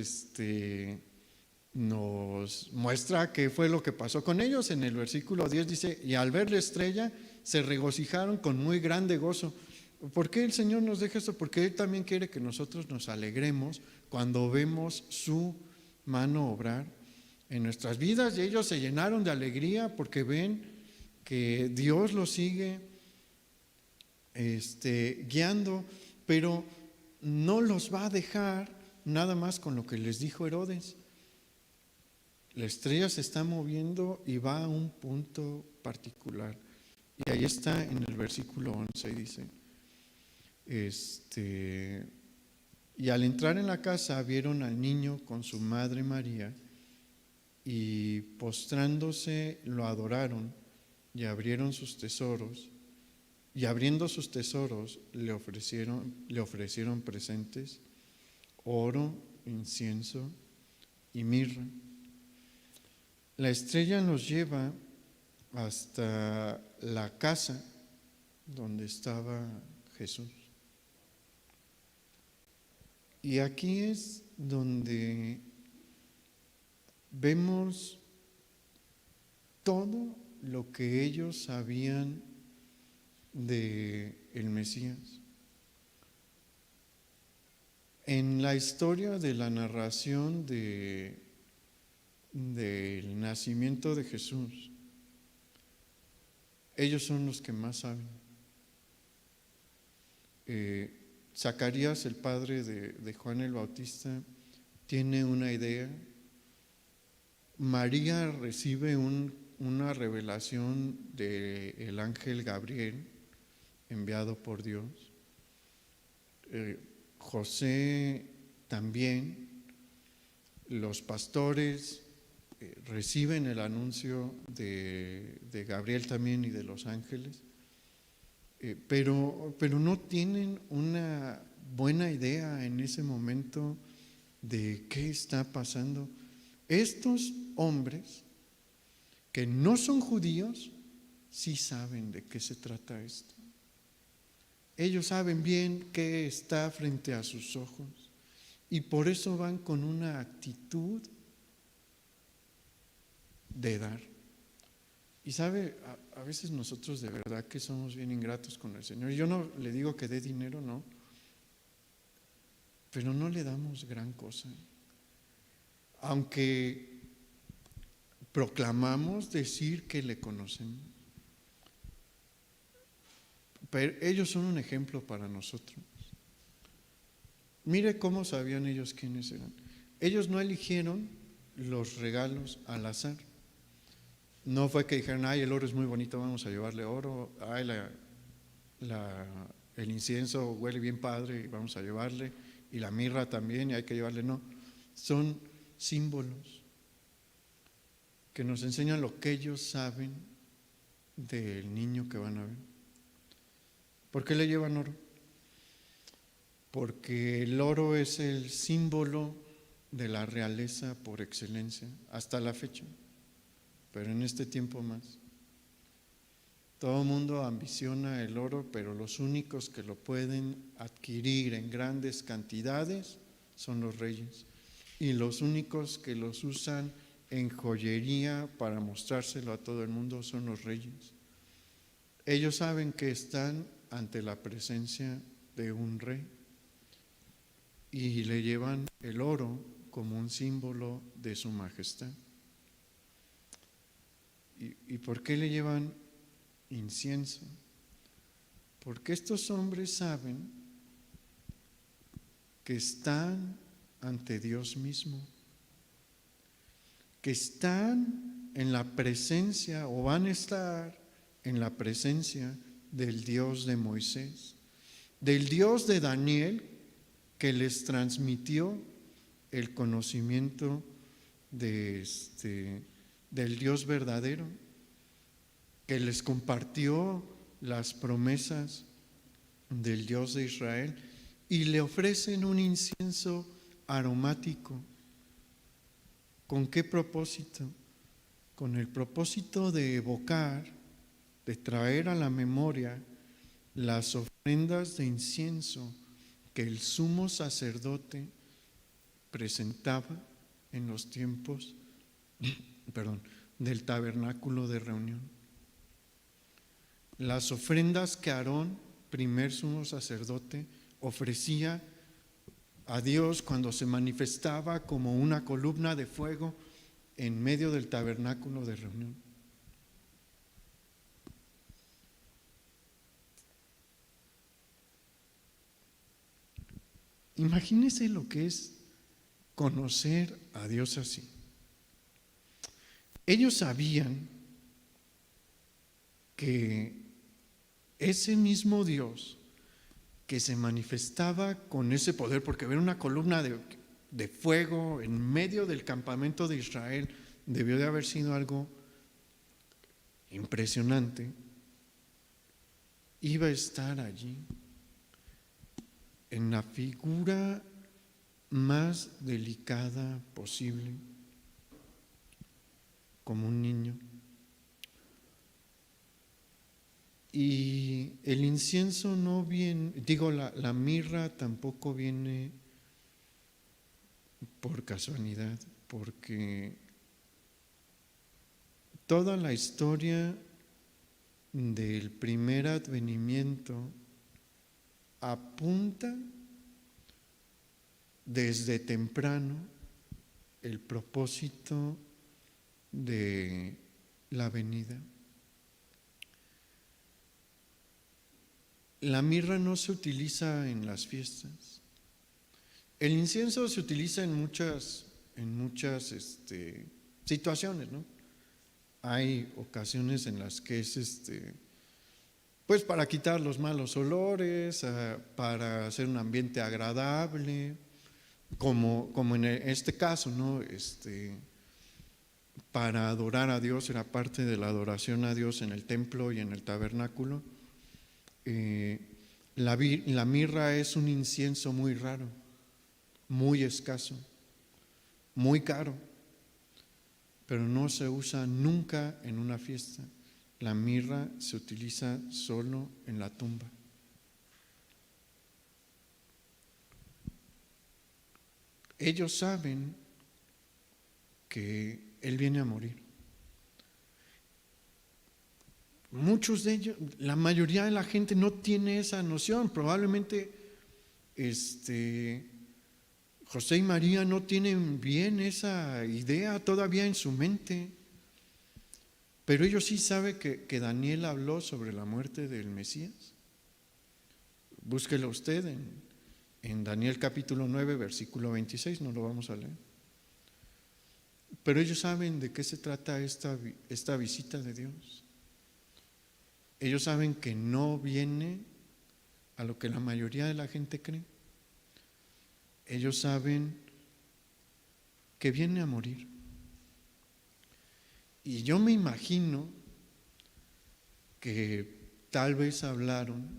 muestra qué fue lo que pasó con ellos. En el versículo 10 dice: y al ver la estrella se regocijaron con muy grande gozo. ¿Por qué el Señor nos deja esto? Porque Él también quiere que nosotros nos alegremos cuando vemos su mano obrar en nuestras vidas, y ellos se llenaron de alegría porque ven que Dios los sigue guiando. Pero no los va a dejar nada más con lo que les dijo Herodes. La estrella se está moviendo y va a un punto particular. Y ahí está en el versículo 11, dice, y al entrar en la casa vieron al niño con su madre María, y postrándose lo adoraron, y abrieron sus tesoros, y abriendo sus tesoros le ofrecieron presentes, oro, incienso y mirra. La estrella los lleva hasta la casa donde estaba Jesús. Y aquí es donde vemos todo lo que ellos sabían de el Mesías. En la historia de la narración del nacimiento de Jesús, ellos son los que más saben. Zacarías, el padre de Juan el Bautista, tiene una idea. María recibe una revelación del ángel Gabriel enviado por Dios. José también. Los pastores reciben el anuncio de Gabriel también y de los ángeles, pero no tienen una buena idea en ese momento de qué está pasando. Estos hombres que no son judíos sí saben de qué se trata esto. Ellos saben bien qué está frente a sus ojos y por eso van con una actitud de dar. Y sabe, a veces nosotros de verdad que somos bien ingratos con el Señor. Yo no le digo que dé dinero, no, pero no le damos gran cosa. Aunque proclamamos decir que le conocemos, pero ellos son un ejemplo para nosotros. Mire cómo sabían ellos quiénes eran. Ellos no eligieron los regalos al azar. No fue que dijeran, ay, el oro es muy bonito, vamos a llevarle oro, ay, el incienso huele bien padre, vamos a llevarle, y la mirra también, y hay que llevarle. No, son símbolos que nos enseñan lo que ellos saben del niño que van a ver. ¿Por qué le llevan oro? Porque el oro es el símbolo de la realeza por excelencia, hasta la fecha, pero en este tiempo más. Todo el mundo ambiciona el oro, pero los únicos que lo pueden adquirir en grandes cantidades son los reyes. Y los únicos que los usan en joyería para mostrárselo a todo el mundo son los reyes. Ellos saben que están ante la presencia de un rey y le llevan el oro como un símbolo de su majestad. ¿Y por qué le llevan incienso? Porque estos hombres saben que están ante Dios mismo, que están en la presencia o van a estar en la presencia del Dios de Moisés, del Dios de Daniel, que les transmitió el conocimiento del Dios verdadero, que les compartió las promesas del Dios de Israel y le ofrecen un incienso aromático. ¿Con qué propósito? Con el propósito de evocar, de traer a la memoria las ofrendas de incienso que el sumo sacerdote presentaba en los tiempos del tabernáculo de reunión. Las ofrendas que Aarón, primer sumo sacerdote, ofrecía a Dios cuando se manifestaba como una columna de fuego en medio del tabernáculo de reunión. Imagínese lo que es conocer a Dios así. Ellos sabían que ese mismo Dios que se manifestaba con ese poder, porque ver una columna de fuego en medio del campamento de Israel debió de haber sido algo impresionante, iba a estar allí en la figura más delicada posible, como un niño. Y el incienso no viene, la mirra tampoco viene por casualidad, porque toda la historia del primer advenimiento apunta desde temprano el propósito de la venida. La mirra no se utiliza en las fiestas. El incienso se utiliza en muchas situaciones, ¿no? Hay ocasiones en las que es pues para quitar los malos olores, para hacer un ambiente agradable, como en este caso, ¿no? Para adorar a Dios, era parte de la adoración a Dios en el templo y en el tabernáculo. La mirra es un incienso muy raro, muy escaso, muy caro, pero no se usa nunca en una fiesta. La mirra se utiliza solo en la tumba. Ellos saben que Él viene a morir. Muchos de ellos, la mayoría de la gente no tiene esa noción. Probablemente José y María no tienen bien esa idea todavía en su mente, pero ellos sí saben que Daniel habló sobre la muerte del Mesías. Búsquelo usted en Daniel capítulo 9, versículo 26, no lo vamos a leer. Pero ellos saben de qué se trata esta visita de Dios. Ellos saben que no viene a lo que la mayoría de la gente cree. Ellos saben que viene a morir. Y yo me imagino que tal vez hablaron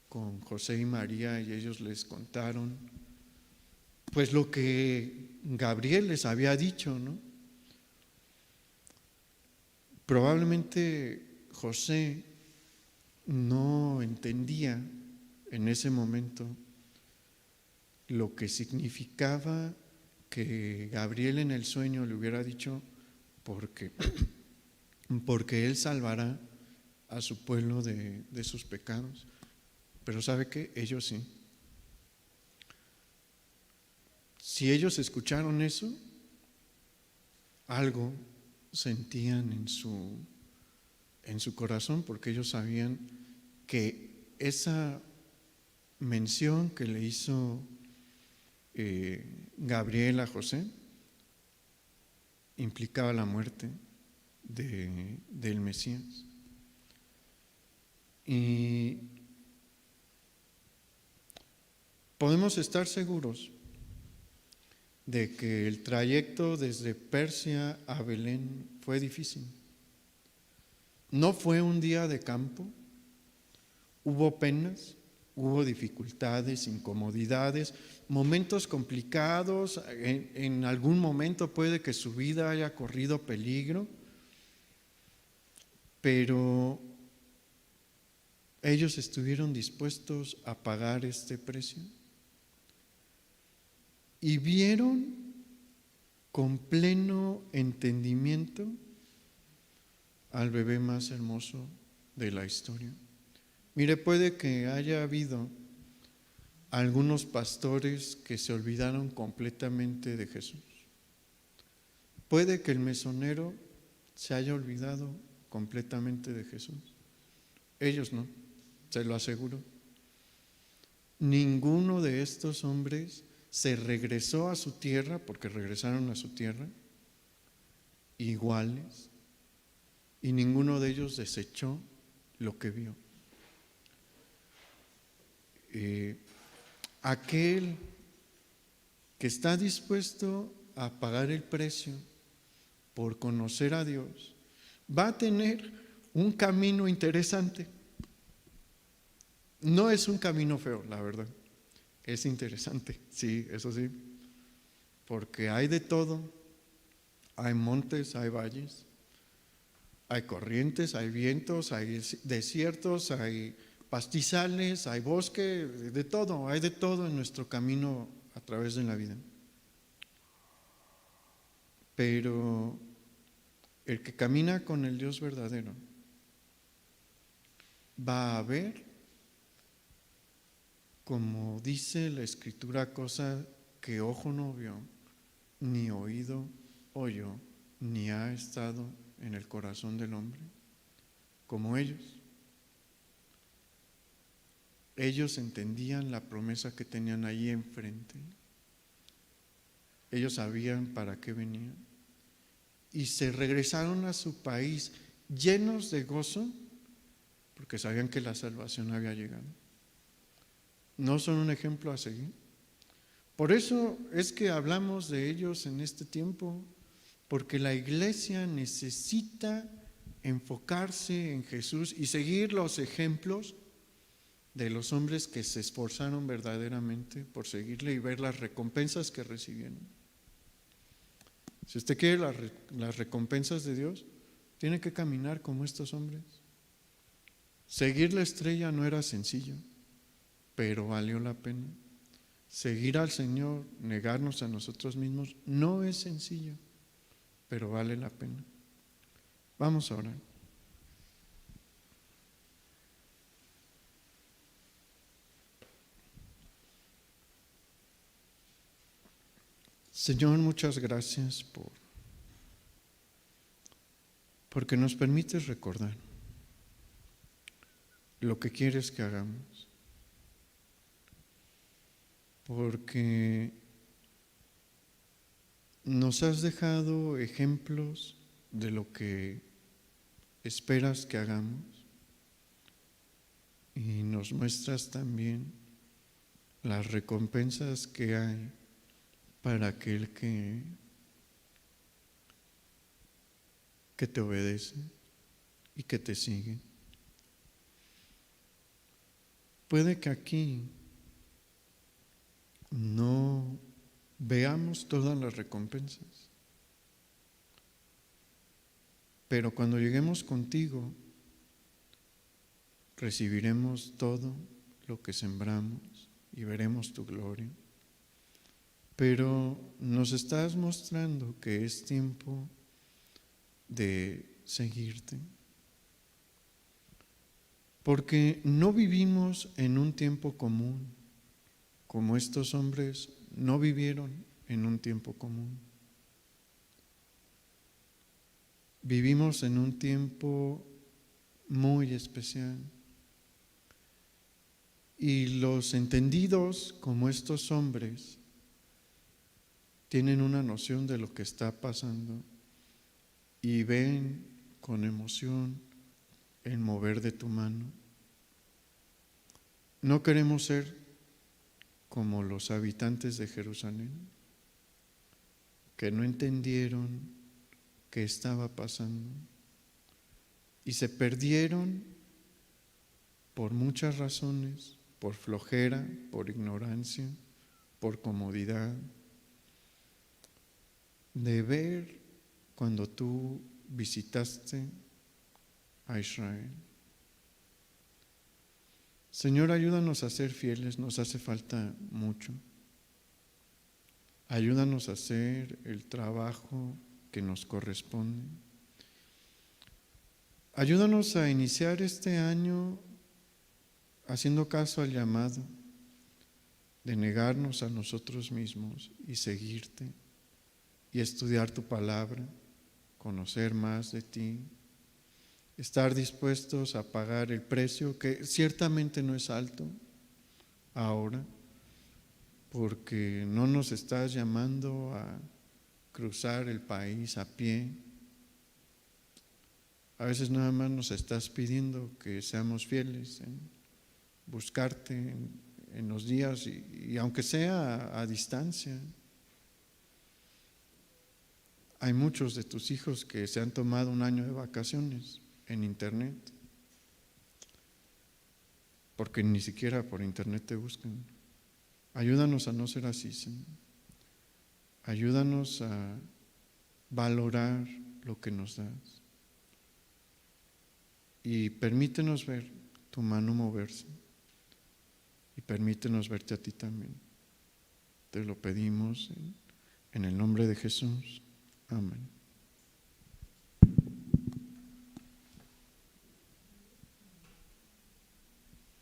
con José y María y ellos les contaron pues lo que Gabriel les había dicho, ¿no? Probablemente José no entendía en ese momento lo que significaba que Gabriel en el sueño le hubiera dicho porque Él salvará a su pueblo de sus pecados. Pero ¿sabe qué? Ellos sí. Si ellos escucharon eso, algo sentían en su corazón, porque ellos sabían que esa mención que le hizo Gabriel a José implicaba la muerte del Mesías. Y podemos estar seguros de que el trayecto desde Persia a Belén fue difícil. No fue un día de campo, hubo penas, hubo dificultades, incomodidades, momentos complicados, en algún momento puede que su vida haya corrido peligro, pero ellos estuvieron dispuestos a pagar este precio y vieron con pleno entendimiento al bebé más hermoso de la historia. Mire, puede que haya habido algunos pastores que se olvidaron completamente de Jesús. Puede que el mesonero se haya olvidado completamente de Jesús. Ellos no, se lo aseguro. ninguno de estos hombres se regresó a su tierra, porque regresaron a su tierra, iguales, y ninguno de ellos desechó lo que vio. Aquel que está dispuesto a pagar el precio por conocer a Dios va a tener un camino interesante. No es un camino feo, la verdad. Es interesante, sí, eso sí, porque hay de todo. Hay montes, hay valles, hay corrientes, hay vientos, hay desiertos, hay pastizales, hay bosque, de todo, hay de todo en nuestro camino a través de la vida. Pero el que camina con el Dios verdadero va a ver, como dice la Escritura, cosa que ojo no vio, ni oído oyó, ni ha estado en el corazón del hombre, como ellos. Ellos entendían la promesa que tenían ahí enfrente. Ellos sabían para qué venían. Y se regresaron a su país llenos de gozo, porque sabían que la salvación había llegado. ¿No son un ejemplo a seguir? Por eso es que hablamos de ellos en este tiempo, porque la iglesia necesita enfocarse en Jesús y seguir los ejemplos de los hombres que se esforzaron verdaderamente por seguirle y ver las recompensas que recibieron. Si usted quiere las recompensas de Dios, tiene que caminar como estos hombres. Seguir la estrella no era sencillo, pero valió la pena. Seguir al Señor, negarnos a nosotros mismos, no es sencillo, pero vale la pena. Vamos a orar. Señor, muchas gracias porque nos permites recordar lo que quieres que hagamos, porque nos has dejado ejemplos de lo que esperas que hagamos y nos muestras también las recompensas que hay para aquel que te obedece y que te sigue. Puede que aquí no veamos todas las recompensas, pero cuando lleguemos contigo recibiremos todo lo que sembramos y veremos tu gloria. Pero nos estás mostrando que es tiempo de seguirte, porque no vivimos en un tiempo común, como estos hombres no vivieron en un tiempo común. Vivimos en un tiempo muy especial. Y los entendidos como estos hombres tienen una noción de lo que está pasando y ven con emoción el mover de tu mano. No queremos ser como los habitantes de Jerusalén, que no entendieron qué estaba pasando y se perdieron por muchas razones, por flojera, por ignorancia, por comodidad, de ver cuando tú visitaste a Israel. Señor, ayúdanos a ser fieles, nos hace falta mucho. Ayúdanos a hacer el trabajo que nos corresponde. Ayúdanos a iniciar este año haciendo caso al llamado de negarnos a nosotros mismos y seguirte y estudiar tu palabra, conocer más de ti, estar dispuestos a pagar el precio que ciertamente no es alto, ahora, porque no nos estás llamando a cruzar el país a pie. A veces nada más nos estás pidiendo que seamos fieles en buscarte en los días y aunque sea a distancia. Hay muchos de tus hijos que se han tomado un año de vacaciones en internet, porque ni siquiera por internet te buscan. Ayúdanos a no ser así, Señor. Ayúdanos a valorar lo que nos das y permítenos ver tu mano moverse y permítenos verte a ti también. Te lo pedimos en el nombre de Jesús. Amén.